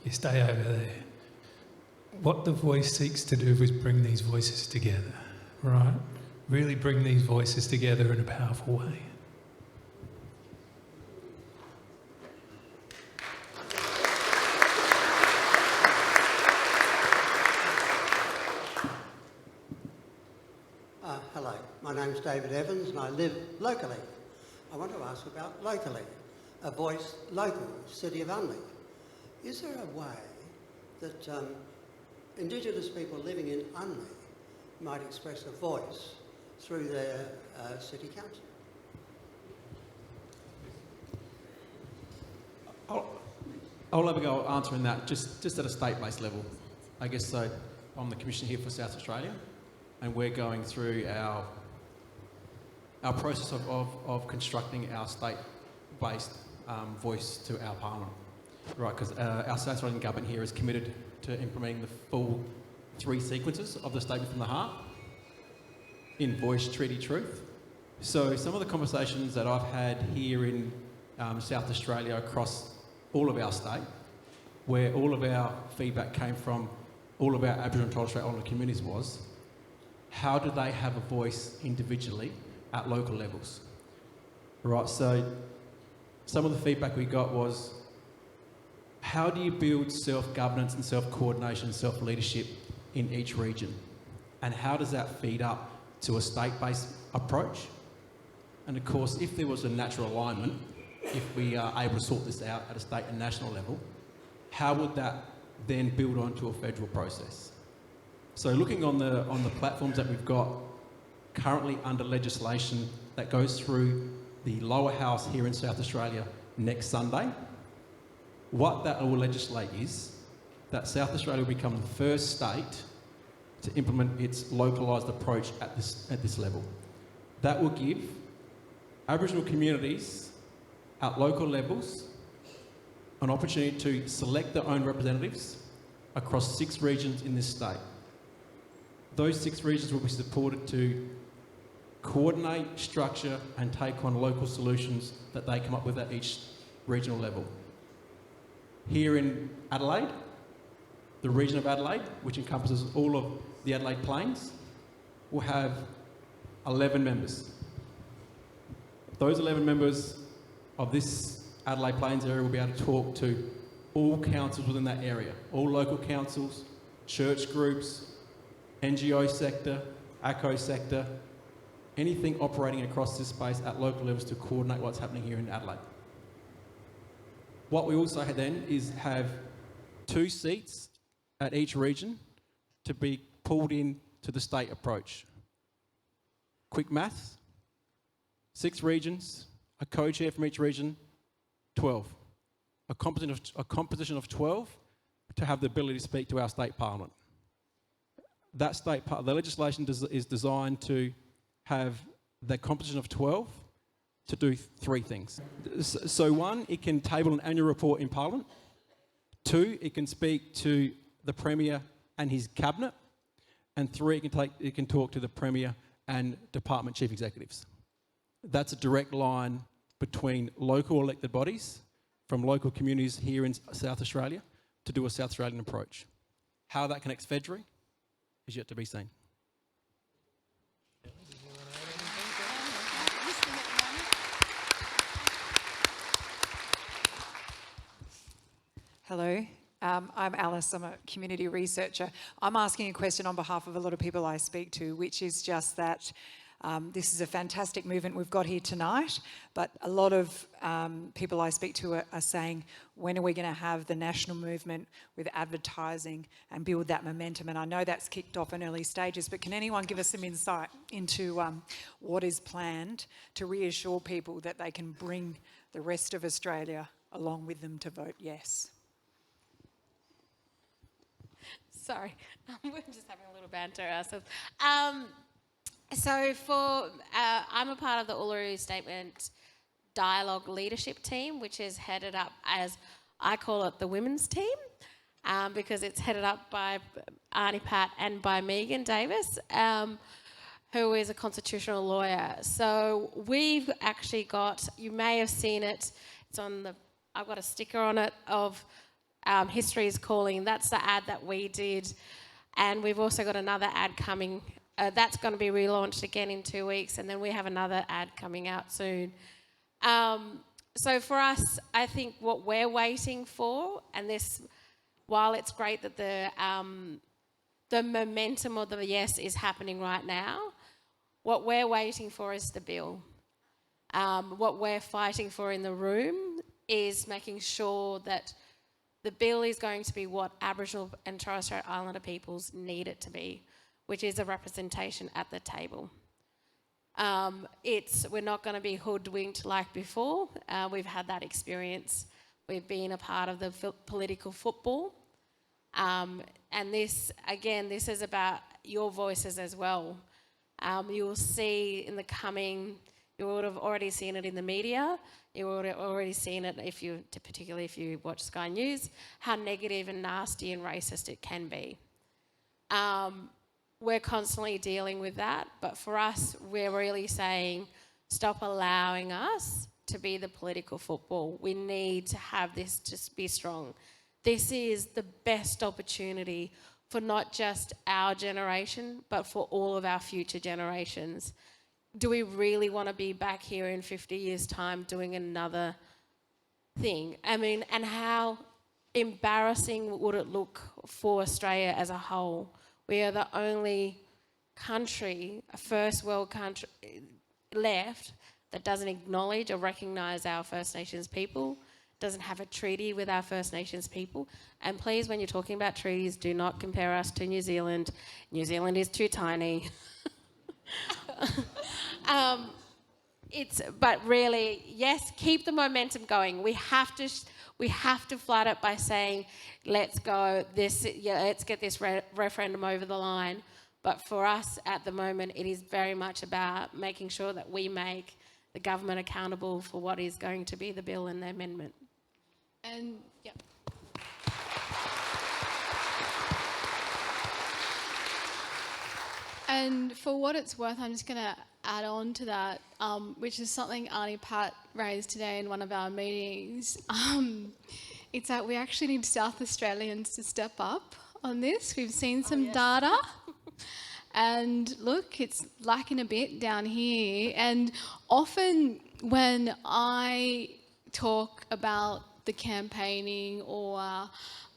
you stay over there. What the voice seeks to do is bring these voices together, right? Really bring these voices together in a powerful way. Hello, my name's David Evans and I live locally. I want to ask about locally, a voice local, City of Unley. Is there a way that Indigenous people living in Unley might express a voice through their city council? I'll have a go at answering that just at a state-based level. I guess so. I'm the Commissioner here for South Australia, and we're going through our process of constructing our state-based voice to our parliament. Right, because our South Australian government here is committed to implementing the full 3 sequences of the Statement from the Heart in Voice, Treaty, Truth. So some of the conversations that I've had here in South Australia across all of our state, where all of our feedback came from all of our Aboriginal and Torres Strait Islander communities was, how do they have a voice individually at local levels? Right, so some of the feedback we got was, how do you build self-governance and self-coordination and self-leadership in each region? And how does that feed up to a state-based approach? And of course, if there was a natural alignment, if we are able to sort this out at a state and national level, how would that then build onto a federal process? So looking on the platforms that we've got currently under legislation that goes through the lower house here in South Australia next Sunday, what that will legislate is that South Australia will become the first state to implement its localised approach at this level. That will give Aboriginal communities at local levels an opportunity to select their own representatives across 6 regions in this state. Those 6 regions will be supported to coordinate, structure and take on local solutions that they come up with at each regional level. Here in Adelaide, the region of Adelaide, which encompasses all of the Adelaide Plains, will have 11 members. Those 11 members of this Adelaide Plains area will be able to talk to all councils within that area, all local councils, church groups, NGO sector, ACO sector, anything operating across this space at local levels to coordinate what's happening here in Adelaide. What we also then is have 2 seats at each region to be pulled in to the state approach. Quick maths, 6 regions, a co-chair from each region, 12. A composition of 12 to have the ability to speak to our state parliament. That the legislation is designed to have the composition of 12 to do 3 things. So 1, it can table an annual report in Parliament. 2, it can speak to the Premier and his cabinet. And 3, it can talk to the Premier and department chief executives. That's a direct line between local elected bodies from local communities here in South Australia to do a South Australian approach. How that connects federally is yet to be seen. Hello, I'm Alice, I'm a community researcher. I'm asking a question on behalf of a lot of people I speak to, which is just that this is a fantastic movement we've got here tonight, but a lot of people I speak to are saying, when are we going to have the national movement with advertising and build that momentum? And I know that's kicked off in early stages, but can anyone give us some insight into what is planned to reassure people that they can bring the rest of Australia along with them to vote yes? Sorry, we're just having a little banter ourselves. I'm a part of the Uluru Statement Dialogue Leadership Team, which is headed up as, I call it the women's team, because it's headed up by Arnie Pat and by Megan Davis, who is a constitutional lawyer. So we've actually got, you may have seen it, it's on the, I've got a sticker on it of History is Calling. That's the ad that we did. And we've also got another ad coming. That's going to be relaunched again in 2 weeks. And then we have another ad coming out soon. So for us, I think what we're waiting for, and this, while it's great that the momentum of the yes is happening right now, what we're waiting for is the bill. What we're fighting for in the room is making sure that the bill is going to be what Aboriginal and Torres Strait Islander peoples need it to be, which is a representation at the table. We're not going to be hoodwinked like before. We've had that experience. We've been a part of the political football. And this is about your voices as well. You'll see in the coming, you would have already seen it in the media. You would have already seen it, particularly if you watch Sky News, how negative and nasty and racist it can be. We're constantly dealing with that, but for us, we're really saying, stop allowing us to be the political football. We need to have this just be strong. this is the best opportunity for not just our generation, but for all of our future generations. Do we really want to be back here in 50 years' time doing another thing? I mean, and how embarrassing would it look for Australia as a whole? We are the only country, a first world country left that doesn't acknowledge or recognise our First Nations people, doesn't have a treaty with our First Nations people. And please, when you're talking about treaties, do not compare us to New Zealand. New Zealand is too tiny. But really, yes, keep the momentum going. We have to flood it by saying, let's go. Let's get this referendum over the line. But for us at the moment, it is very much about making sure that we make the government accountable for what is going to be the bill and the amendment. And yeah. And for what it's worth, I'm just going to add on to that, which is something Auntie Pat raised today in one of our meetings. It's that we actually need South Australians to step up on this. We've seen some data. And look, it's lacking a bit down here. And often when I talk about the campaigning or,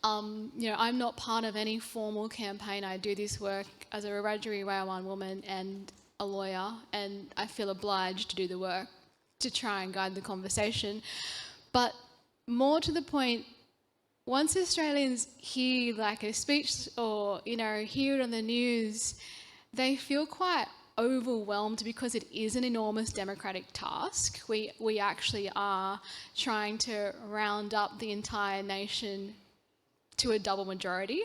I'm not part of any formal campaign. I do this work as a Wiradjuri Wailwan woman and a lawyer, and I feel obliged to do the work to try and guide the conversation. But more to the point, once Australians hear like a speech or, hear it on the news, they feel quite overwhelmed because it is an enormous democratic task. We actually are trying to round up the entire nation to a double majority.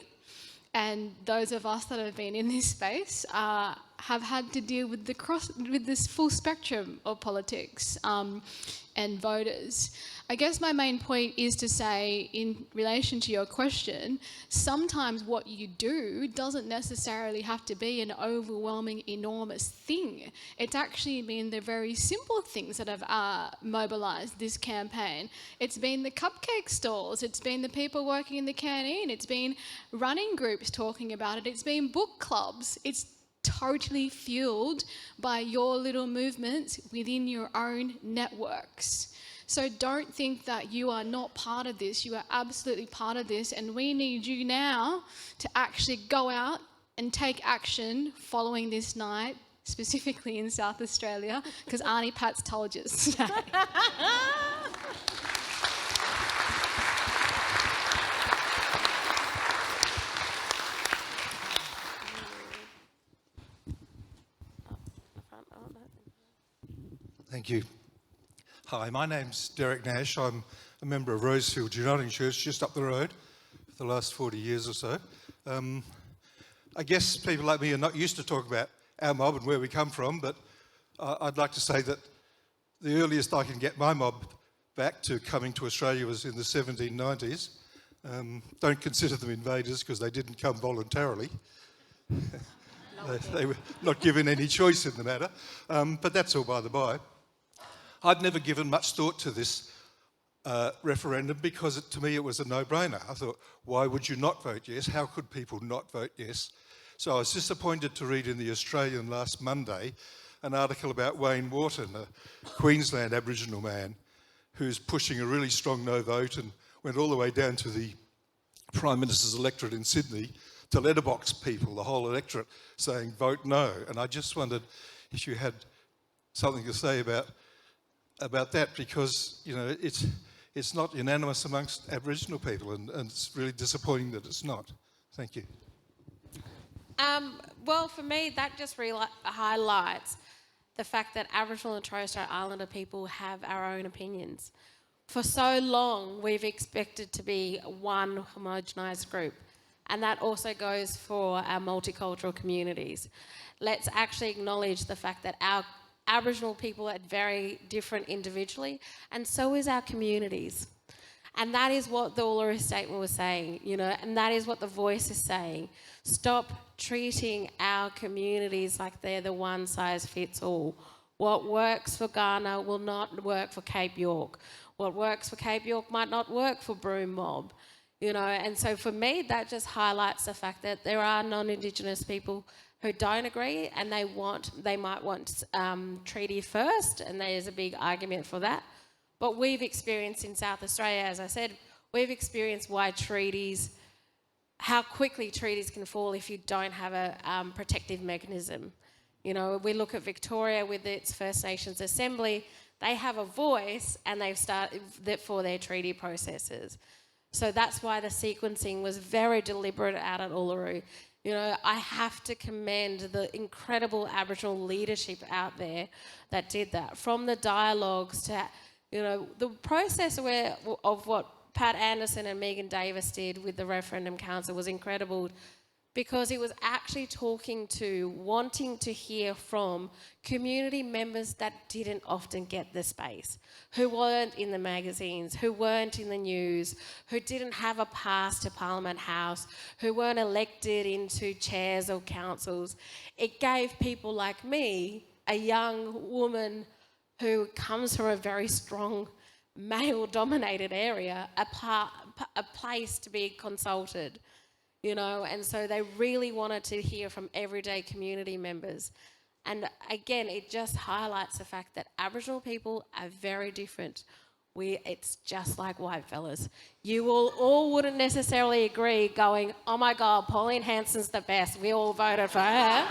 And those of us that have been in this space have had to deal with this full spectrum of politics and voters. I guess my main point is to say, in relation to your question, sometimes what you do doesn't necessarily have to be an overwhelming, enormous thing. It's actually been the very simple things that have mobilised this campaign. It's been the cupcake stalls, it's been the people working in the canteen, it's been running groups talking about it, it's been book clubs. It's totally fueled by your little movements within your own networks. So don't think that you are not part of this. You are absolutely part of this, and we need you now to actually go out and take action following this night, specifically in South Australia, because Auntie Pat's told you today. Thank you. Hi, my name's Derek Nash. I'm a member of Rosefield Uniting Church just up the road for the last 40 years or so. I guess people like me are not used to talk about our mob and where we come from, but I'd like to say that the earliest I can get my mob back to coming to Australia was in the 1790s. Don't consider them invaders because they didn't come voluntarily. They were not given any choice in the matter, but that's all by the by. I'd never given much thought to this referendum because to me it was a no-brainer. I thought, why would you not vote yes? How could people not vote yes? So I was disappointed to read in The Australian last Monday an article about Wayne Wharton, a Queensland Aboriginal man who's pushing a really strong no vote and went all the way down to the Prime Minister's electorate in Sydney to letterbox people, the whole electorate, saying vote no. And I just wondered if you had something to say about that, because it's not unanimous amongst Aboriginal people, and it's really disappointing that it's not. Thank you. Well, for me, that just highlights the fact that Aboriginal and Torres Strait Islander people have our own opinions. For so long, we've expected to be one homogenised group, and that also goes for our multicultural communities. Let's actually acknowledge the fact that our Aboriginal people are very different individually, and so is our communities. And that is what the Uluru Statement was saying, and that is what the Voice is saying. Stop treating our communities like they're the one-size-fits-all. What works for Ghana will not work for Cape York. What works for Cape York might not work for Broome Mob. you know. And so for me, that just highlights the fact that there are non-Indigenous people who don't agree, and they might want treaty first, and there's a big argument for that. But we've experienced in South Australia, as I said, we've experienced how quickly treaties can fall if you don't have a protective mechanism. You know, we look at Victoria with its First Nations Assembly, they have a voice and they've started for their treaty processes. So that's why the sequencing was very deliberate out at Uluru. You know, I have to commend the incredible Aboriginal leadership out there that did that. From the dialogues to, you know, the process of what Pat Anderson and Megan Davis did with the Referendum Council was incredible, because it was actually wanting to hear from community members that didn't often get the space, who weren't in the magazines, who weren't in the news, who didn't have a pass to Parliament House, who weren't elected into chairs or councils. It gave people like me, a young woman who comes from a very strong male-dominated area, a place to be consulted, you know. And so they really wanted to hear from everyday community members. And again, it just highlights the fact that Aboriginal people are very different. It's just like white fellas. You all wouldn't necessarily agree going, oh my God, Pauline Hanson's the best, we all voted for her.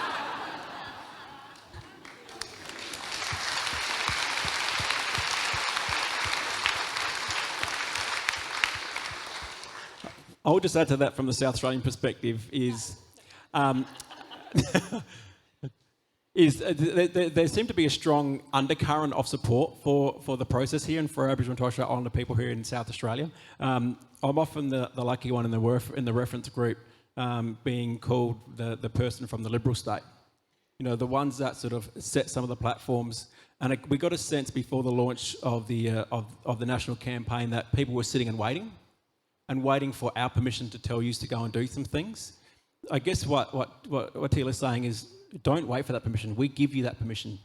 I would just add to that from the South Australian perspective is there seemed to be a strong undercurrent of support for the process here and for Aboriginal and Torres Strait Islander people here in South Australia. I'm often the lucky one in the reference group, being called the person from the Liberal state. You know, the ones that sort of set some of the platforms. And we got a sense before the launch of the national campaign that people were sitting and waiting for our permission to tell you to go and do some things. I guess what Teela's saying is, don't wait for that permission. We give you that permission.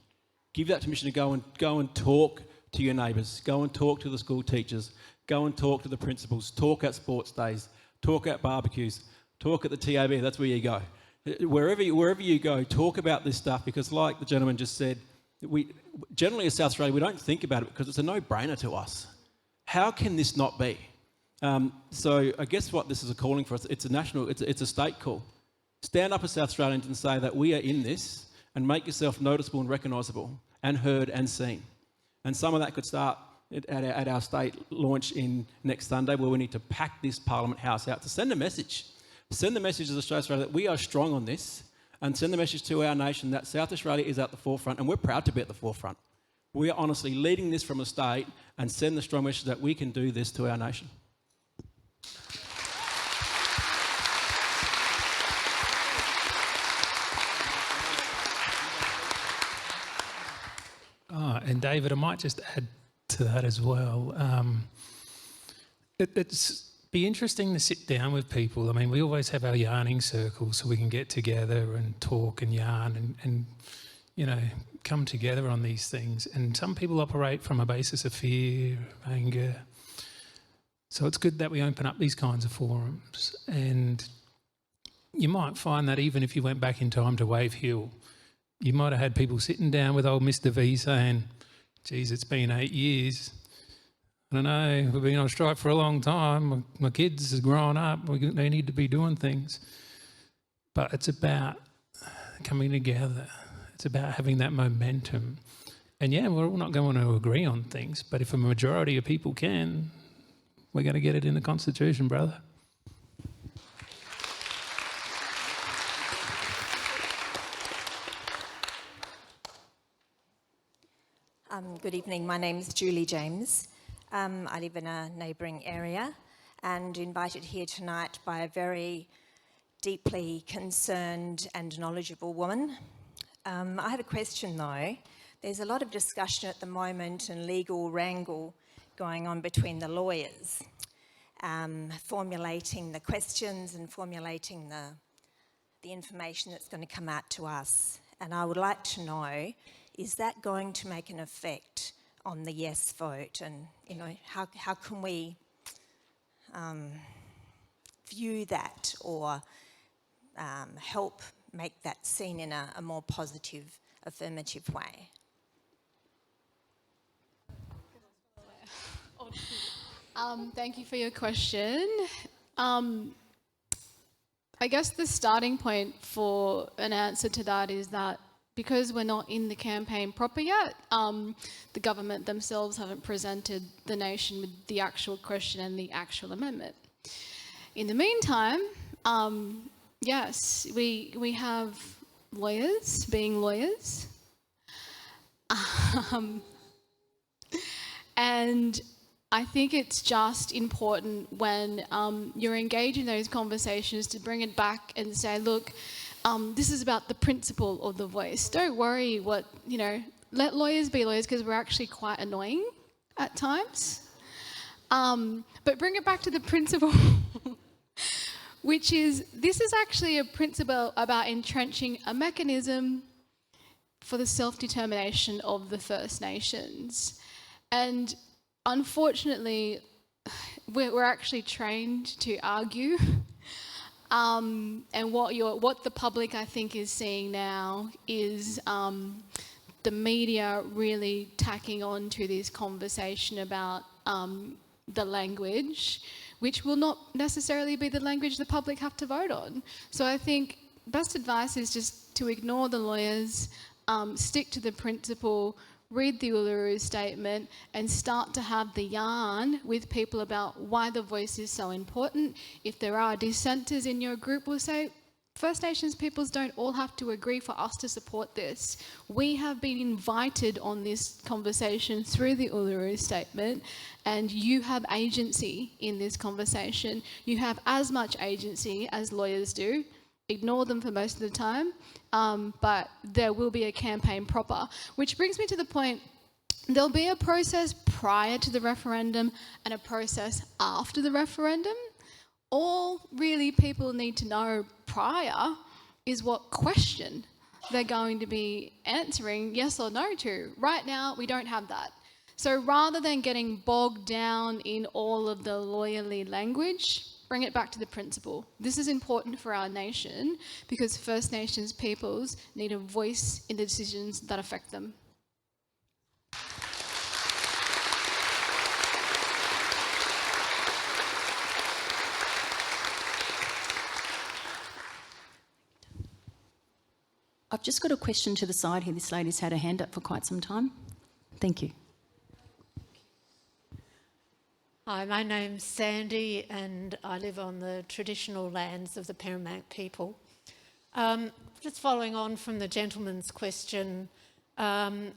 Give that permission to go and talk to your neighbours, go and talk to the school teachers, go and talk to the principals, talk at sports days, talk at barbecues, talk at the TAB. That's where you go. Wherever you go, talk about this stuff, because like the gentleman just said, we generally as South Australia, we don't think about it because it's a no-brainer to us. How can this not be? So I guess what this is a calling for us, it's a state call. Stand up as South Australians and say that we are in this, and make yourself noticeable and recognisable and heard and seen. And some of that could start at our state launch in next Sunday, where we need to pack this Parliament House out to send a message. Send the message as Australia that we are strong on this, and send the message to our nation that South Australia is at the forefront, and we're proud to be at the forefront. We are honestly leading this from a state, and send the strong message that we can do this to our nation. And David, I might just add to that as well. It's be interesting to sit down with people. I mean, we always have our yarning circles so we can get together and talk and yarn and you know, come together on these things. And some people operate from a basis of fear, anger. So it's good that we open up these kinds of forums. And you might find that even if you went back in time to Wave Hill, you might have had people sitting down with old Mr. V saying, geez, it's been 8 years. I don't know, we've been on strike for a long time. My kids have grown up. They need to be doing things. But it's about coming together. It's about having that momentum. And yeah, we're all not going to agree on things, but if a majority of people can, we're going to get it in the Constitution, brother. Good evening, my name is Julie James. I live in a neighbouring area and invited here tonight by a very deeply concerned and knowledgeable woman. I have a question though. There's a lot of discussion at the moment and legal wrangle going on between the lawyers, formulating the questions and formulating the information that's going to come out to us. And I would like to know, is that going to make an effect on the yes vote? And, you know, how can we view that or help make that seen in a more positive, affirmative way? Thank you for your question. I guess the starting point for an answer to that is that because we're not in the campaign proper yet, the government themselves haven't presented the nation with the actual question and the actual amendment. In the meantime, yes, we have lawyers being lawyers. And I think it's just important when you're engaging those conversations to bring it back and say, look, this is about the principle of the voice. Don't worry what, let lawyers be lawyers, because we're actually quite annoying at times. But bring it back to the principle, which is, this is actually a principle about entrenching a mechanism for the self-determination of the First Nations. And unfortunately, we're actually trained to argue. And what the public, I think, is seeing now is the media really tacking on to this conversation about the language, which will not necessarily be the language the public have to vote on. So I think best advice is just to ignore the lawyers, stick to the principle, read the Uluru statement and start to have the yarn with people about why the voice is so important. If there are dissenters in your group, we'll say, First Nations peoples don't all have to agree for us to support this. We have been invited on this conversation through the Uluru statement, and you have agency in this conversation. You have as much agency as lawyers do. Ignore them for most of the time, but there will be a campaign proper. Which brings me to the point, there'll be a process prior to the referendum and a process after the referendum. All really people need to know prior is what question they're going to be answering yes or no to. Right now, we don't have that. So rather than getting bogged down in all of the lawyerly language, bring it back to the principle. This is important for our nation because First Nations peoples need a voice in the decisions that affect them. I've just got a question to the side here. This lady's had her hand up for quite some time. Thank you. Hi, my name's Sandy and I live on the traditional lands of the Paramount people. Just following on from the gentleman's question, ever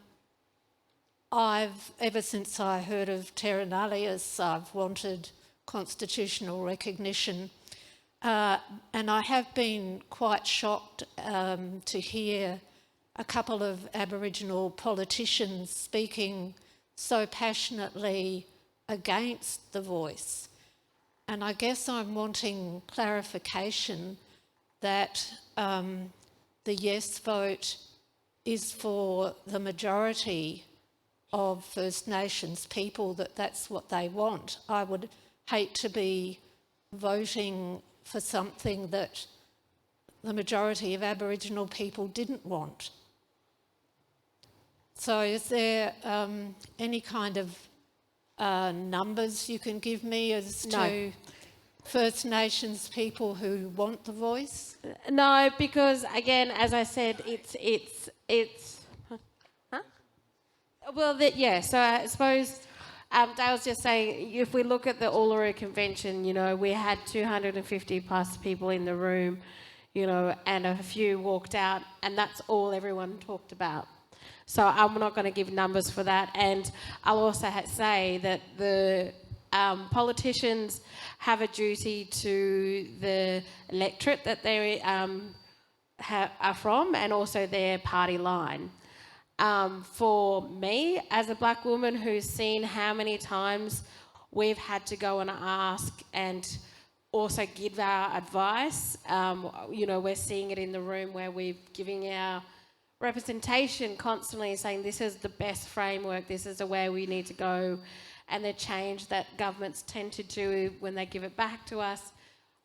since I heard of terra nullius, I've wanted constitutional recognition. And I have been quite shocked to hear a couple of Aboriginal politicians speaking so passionately against the voice. And I guess I'm wanting clarification that the yes vote is for the majority of First Nations people, that's what they want. I would hate to be voting for something that the majority of Aboriginal people didn't want. So is there any kind of numbers you can give me as to First Nations people who want the voice? No, because again, as I said, it's huh? Well, so I suppose Dale's just saying, if we look at the Uluru Convention, we had 250 plus people in the room, and a few walked out, and that's all everyone talked about. So I'm not going to give numbers for that. And I'll also say that the politicians have a duty to the electorate that they are from, and also their party line. For me, as a black woman who's seen how many times we've had to go and ask and also give our advice, we're seeing it in the room where we're giving our representation constantly, saying this is the best framework, this is the way we need to go, and the change that governments tend to do when they give it back to us.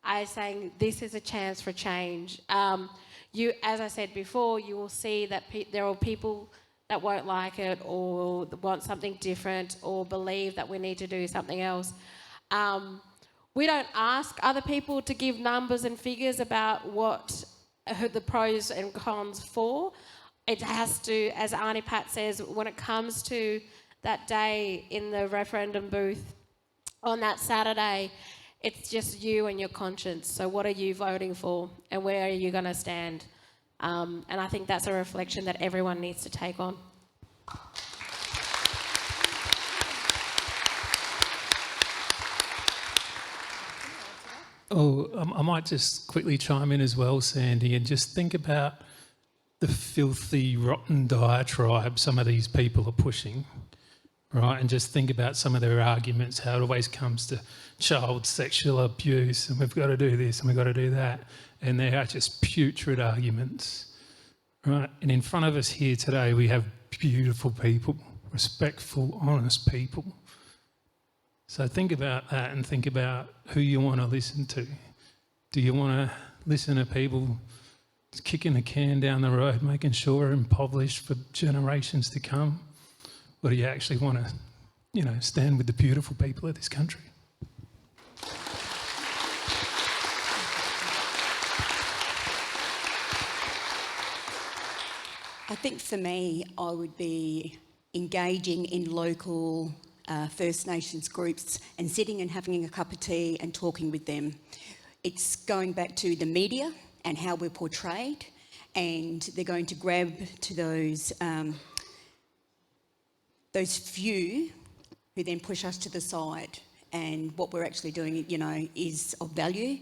I'm saying this is a chance for change. As I said before, you will see that there are people that won't like it or want something different or believe that we need to do something else. We don't ask other people to give numbers and figures about what the pros and cons for. It has to, as Auntie Pat says, when it comes to that day in the referendum booth on that Saturday, it's just you and your conscience. So what are you voting for and where are you going to stand? And I think that's a reflection that everyone needs to take on. I might just quickly chime in as well, Sandy, and just think about the filthy, rotten diatribe some of these people are pushing, right? And just think about some of their arguments, how it always comes to child sexual abuse, and we've got to do this and we've got to do that. And they are just putrid arguments, right? And in front of us here today, we have beautiful people, respectful, honest people. So think about that and think about who you want to listen to. Do you want to listen to people kicking the can down the road, making sure we're impoverished for generations to come? Or do you actually want to, stand with the beautiful people of this country? I think for me, I would be engaging in local First Nations groups and sitting and having a cup of tea and talking with them. It's going back to the media and how we're portrayed, and they're going to grab to those few who then push us to the side, and what we're actually doing, is of value.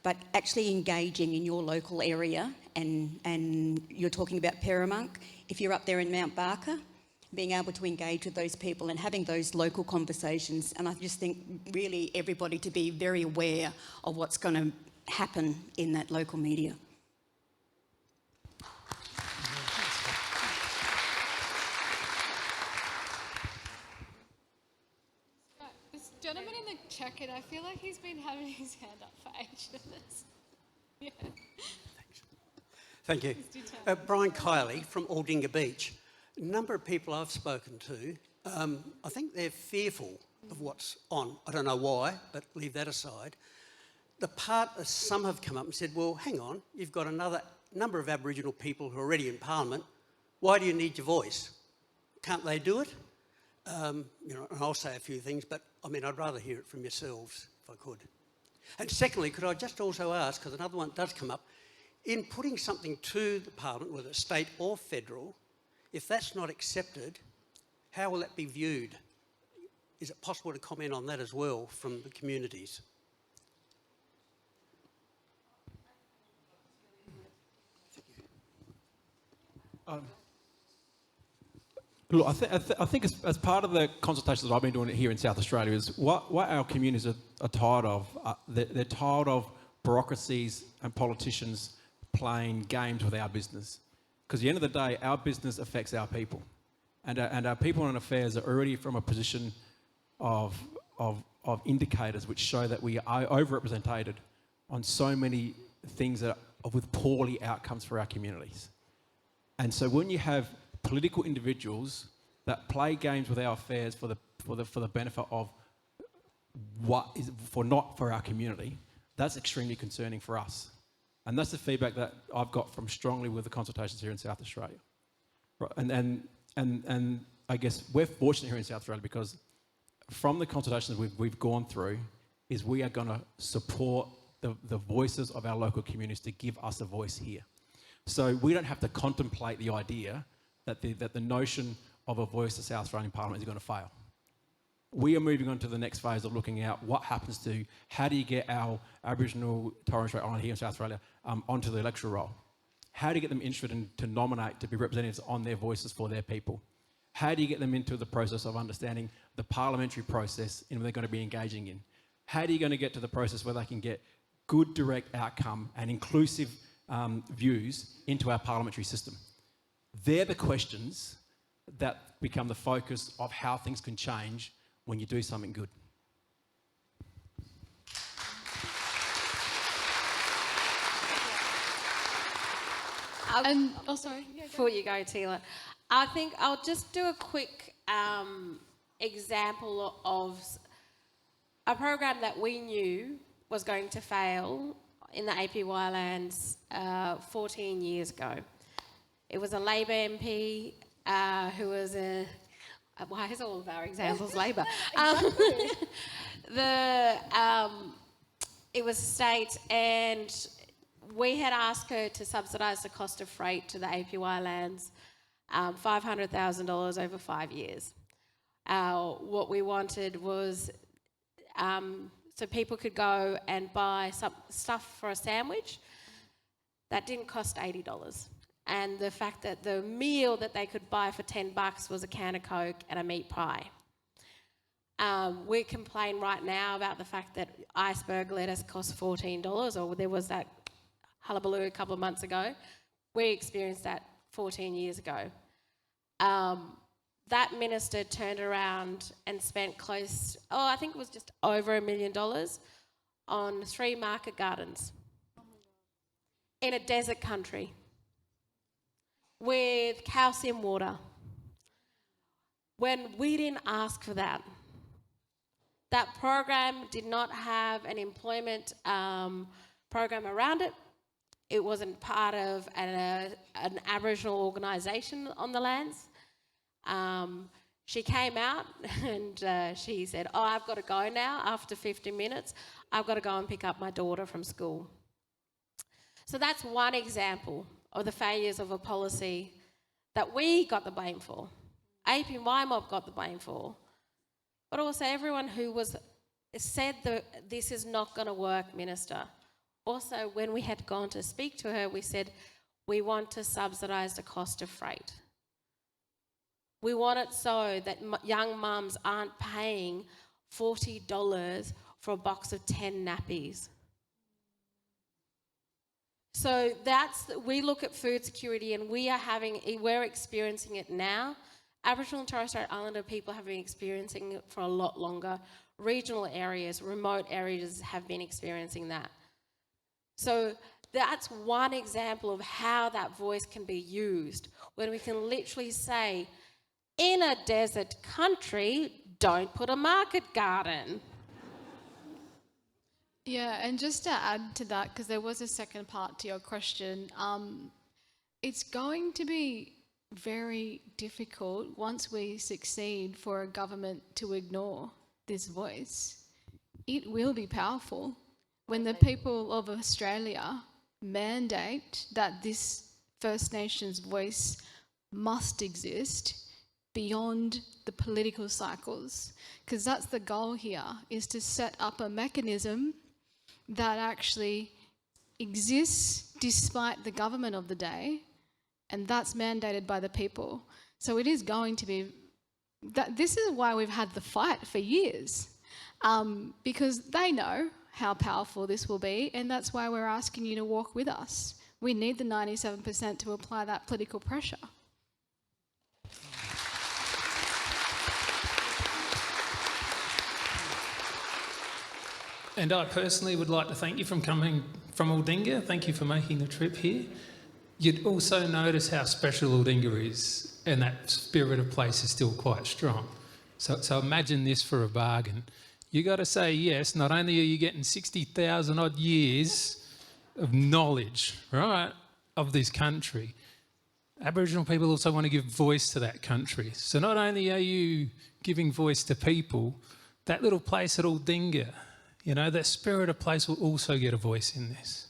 But actually engaging in your local area, and you're talking about Peramunk, if you're up there in Mount Barker, being able to engage with those people and having those local conversations. And I just think really everybody to be very aware of what's going to happen in that local media. This gentleman in the jacket, I feel like he's been having his hand up for ages. Yeah. Thank you. Brian Kiley from Aldinga Beach. A number of people I've spoken to, I think they're fearful of what's on. I don't know why, but leave that aside. The part that some have come up and said, well, hang on, you've got another number of Aboriginal people who are already in Parliament. Why do you need your voice? Can't they do it? And I'll say a few things, but I'd rather hear it from yourselves if I could. And secondly, could I just also ask, because another one does come up, in putting something to the Parliament, whether it's state or federal, if that's not accepted, how will that be viewed? Is it possible to comment on that as well from the communities? Look, I think as part of the consultations that I've been doing here in South Australia is what our communities are tired of. They're tired of bureaucracies and politicians playing games with our business. Because at the end of the day, our business affects our people. And our people and affairs are already from a position of indicators which show that we are overrepresented on so many things that are with poorly outcomes for our communities. And so when you have political individuals that play games with our affairs for the benefit of not for our community, that's extremely concerning for us. And that's the feedback that I've got from strongly with the consultations here in South Australia. Right. And I guess we're fortunate here in South Australia because from the consultations we've gone through is we are going to support the voices of our local communities to give us a voice here. So we don't have to contemplate the idea that the notion of a voice to South Australian Parliament is going to fail. We are moving on to the next phase of looking at what happens to how do you get our Aboriginal Torres Strait Islander here in South Australia onto the electoral roll? How do you get them interested to nominate to be representatives on their voices for their people? How do you get them into the process of understanding the parliamentary process in what they're going to be engaging in? How are you going to get to the process where they can get good direct outcome and inclusive views into our parliamentary system? They're the questions that become the focus of how things can change when you do something good. Sorry. Yeah, before you go, Teela, I think I'll just do a quick example of a program that we knew was going to fail in the APY lands 14 years ago. It was a Labor MP who was a... Why is all of our examples Labor? It was state, and we had asked her to subsidise the cost of freight to the APY lands, $500,000 over 5 years. What we wanted was so people could go and buy some stuff for a sandwich that didn't cost $80. And the fact that the meal that they could buy for $10 was a can of Coke and a meat pie. We complain right now about the fact that iceberg lettuce costs $14, or there was that hullabaloo a couple of months ago. We experienced that 14 years ago. That minister turned around and spent I think it was just over $1 million on 3 market gardens in a desert country with calcium water, when we didn't ask for that. That program did not have an employment program around it. It wasn't part of an Aboriginal organisation on the lands. She came out and she said, I've got to go now after 50 minutes. I've got to go and pick up my daughter from school. So that's one example of the failures of a policy that we got the blame for. APY Mob got the blame for. But also everyone who said that this is not going to work, Minister. Also, when we had gone to speak to her, we said, we want to subsidise the cost of freight. We want it so that young mums aren't paying $40 for a box of 10 nappies. So we look at food security, and we're experiencing it now. Aboriginal and Torres Strait Islander people have been experiencing it for a lot longer. Regional areas, remote areas have been experiencing that. So that's one example of how that voice can be used, when we can literally say, in a desert country, don't put a market garden. Yeah, and just to add to that, because there was a second part to your question, it's going to be very difficult once we succeed for a government to ignore this voice. It will be powerful when the people of Australia mandate that this First Nations voice must exist beyond the political cycles, because that's the goal here, is to set up a mechanism that actually exists despite the government of the day, and that's mandated by the people. So it is going to be, this is why we've had the fight for years, because they know how powerful this will be, and that's why we're asking you to walk with us. We need the 97% to apply that political pressure. And I personally would like to thank you for coming from Aldinga. Thank you for making the trip here. You'd also notice how special Aldinga is, and that spirit of place is still quite strong. So imagine this for a bargain. You got to say yes, not only are you getting 60,000 odd years of knowledge, right, of this country, Aboriginal people also want to give voice to that country. So not only are you giving voice to people, that little place at Aldinga, you know, that spirit of place will also get a voice in this.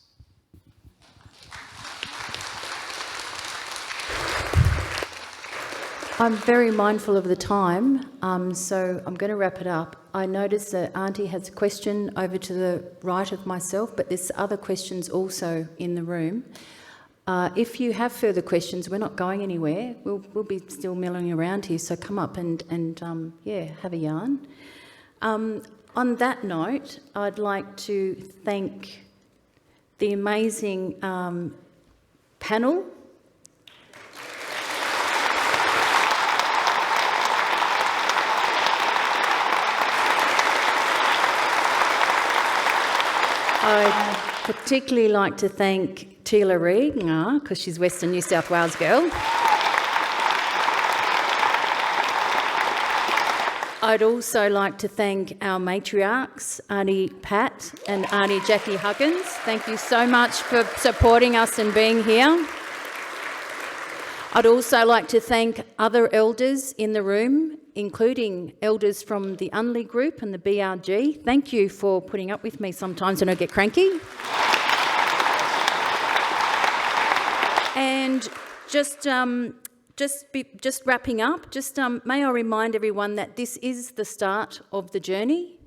I'm very mindful of the time, so I'm going to wrap it up. I notice that Auntie has a question over to the right of myself, but there's other questions also in the room. If you have further questions, we're not going anywhere. We'll be still milling around here, so come up and have a yarn. On that note, I'd like to thank the amazing panel. I'd particularly like to thank Teela Reid, because she's Western New South Wales girl. I'd also like to thank our matriarchs, Auntie Pat and Auntie Jackie Huggins. Thank you so much for supporting us and being here. I'd also like to thank other elders in the room, including elders from the Unley group and the BRG. Thank you for putting up with me sometimes when I get cranky. And just wrapping up, may I remind everyone that this is the start of the journey,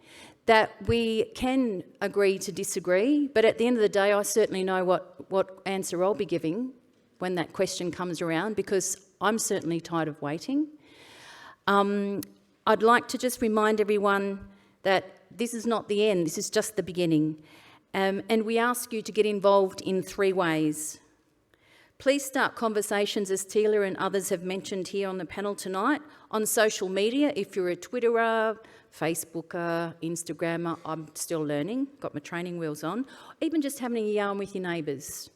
that we can agree to disagree, but at the end of the day, I certainly know what answer I'll be giving when that question comes around, because I'm certainly tired of waiting. I'd like to just remind everyone that this is not the end, this is just the beginning. And we ask you to get involved in 3 ways. Please start conversations, as Teela and others have mentioned here on the panel tonight, on social media. If you're a Twitterer, Facebooker, Instagrammer, I'm still learning, got my training wheels on. Even just having a yarn with your neighbours.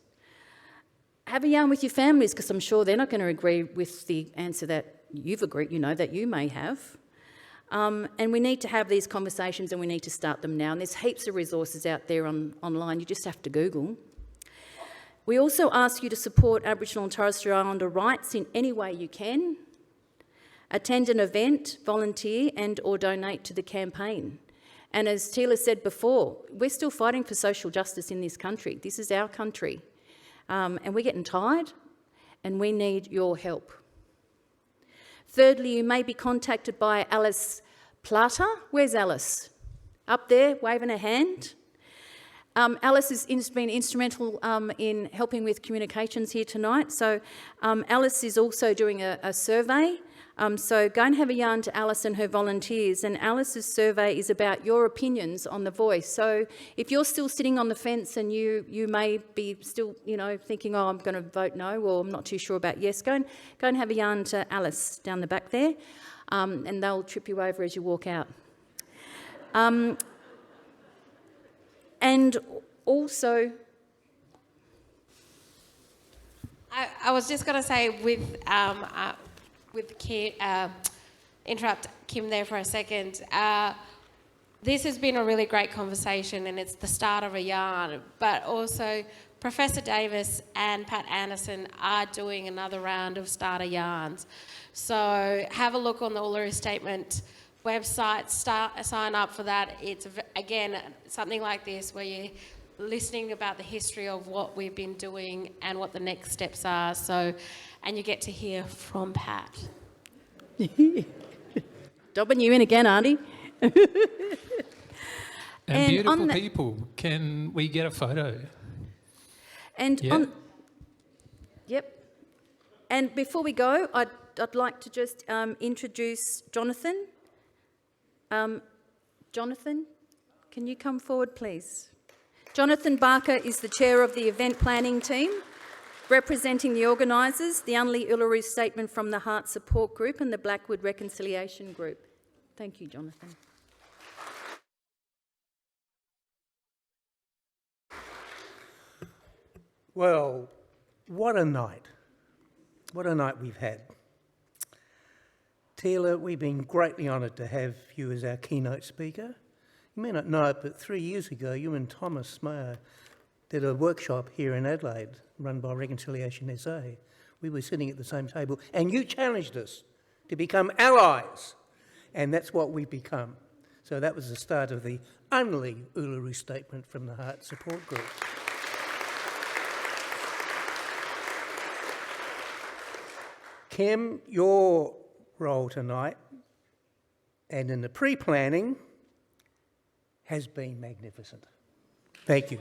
Have a yarn with your families, because I'm sure they're not going to agree with the answer that you've agreed, that you may have. And we need to have these conversations, and we need to start them now. And there's heaps of resources out there online. You just have to Google. We also ask you to support Aboriginal and Torres Strait Islander rights in any way you can. Attend an event, volunteer and or donate to the campaign. And as Teela said before, we're still fighting for social justice in this country. This is our country. And we're getting tired, and we need your help. Thirdly, you may be contacted by Alice Plata. Where's Alice? Up there, waving her hand. Alice has been instrumental in helping with communications here tonight. So Alice is also doing a survey. So go and have a yarn to Alice and her volunteers. And Alice's survey is about your opinions on The Voice. So if you're still sitting on the fence and you may be still, thinking, oh, I'm going to vote no, or I'm not too sure about yes, go and have a yarn to Alice down the back there, and they'll trip you over as you walk out. And also, I was just going to say interrupt Kim there for a second. This has been a really great conversation, and it's the start of a yarn, but also Professor Davis and Pat Anderson are doing another round of starter yarns. So have a look on the Uluru Statement website, sign up for that. It's, again, something like this where you're listening about the history of what we've been doing and what the next steps are. So, and you get to hear from Pat. Dobbing you in again, Auntie. And beautiful people, can we get a photo? And yeah. Yep. And before we go, I'd like to just introduce Jonathan. Jonathan, can you come forward, please? Jonathan Barker is the chair of the event planning team, representing the organisers, the Unley Uluru Statement from the Heart Support Group and the Blackwood Reconciliation Group. Thank you, Jonathan. Well, what a night. What a night we've had. Teela, we've been greatly honoured to have you as our keynote speaker. You may not know it, but 3 years ago, you and Thomas Mayer did a workshop here in Adelaide, run by Reconciliation SA. We were sitting at the same table, and you challenged us to become allies, and that's what we've become. So that was the start of the Unley Uluru Statement from the Heart Support Group. Kim, your role tonight and in the pre-planning has been magnificent. Thank you.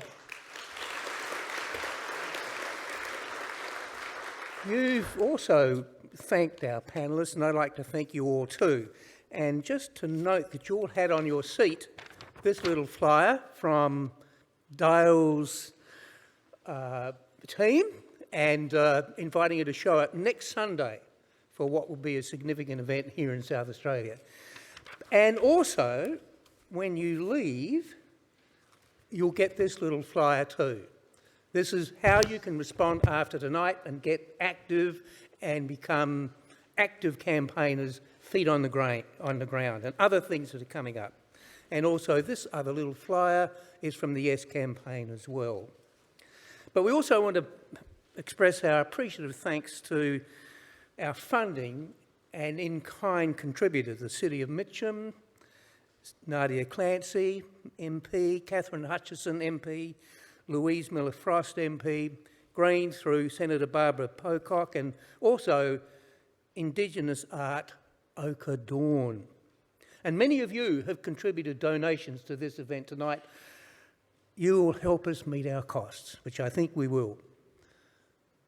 You've also thanked our panellists, and I'd like to thank you all too. And just to note that you all had on your seat this little flyer from Dale's team, and inviting you to show up next Sunday for what will be a significant event here in South Australia. And also, when you leave, you'll get this little flyer too. This is how you can respond after tonight and get active and become active campaigners, feet on the ground, and other things that are coming up. And also this other little flyer is from the Yes campaign as well. But we also want to express our appreciative thanks to our funding and in-kind contributors, the City of Mitcham, Nadia Clancy, MP, Catherine Hutchison, MP, Louise Miller-Frost, MP, Green through Senator Barbara Pocock, and also Indigenous Art Ochre Dawn. And many of you have contributed donations to this event tonight. You will help us meet our costs, which I think we will.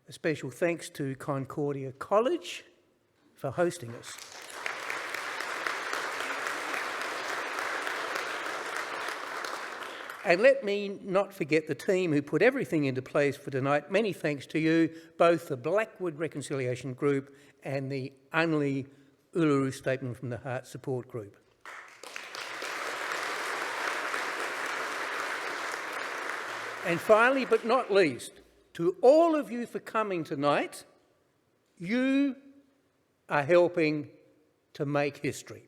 A special thanks to Concordia College for hosting us. And let me not forget the team who put everything into place for tonight. Many thanks to you, both the Blackwood Reconciliation Group and the Unley Uluru Statement from the Heart Support Group. And finally, but not least, to all of you for coming tonight, you are helping to make history.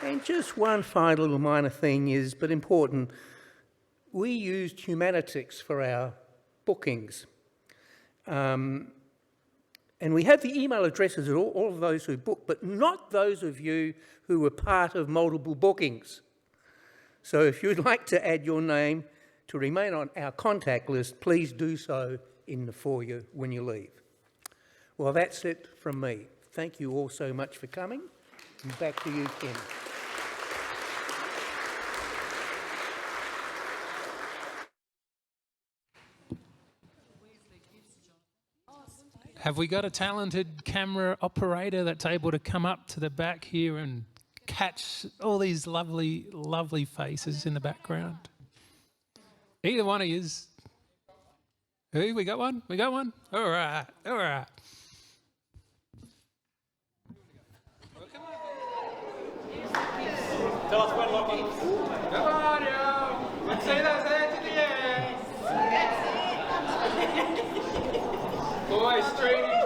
And just one final little minor thing is, but important, we used Humanitix for our bookings. And we have the email addresses of all of those who booked, but not those of you who were part of multiple bookings. So if you'd like to add your name to remain on our contact list, please do so in the foyer when you leave. Well, that's it from me. Thank you all so much for coming. And back to you, Ken. Have we got a talented camera operator that's able to come up to the back here and catch all these lovely, lovely faces in the background? Either one of yous. Who? We got one? We got one? All right, all right. Tell us when lock on. Come on, yo! Let's see those hands in the air! Boys, straight in.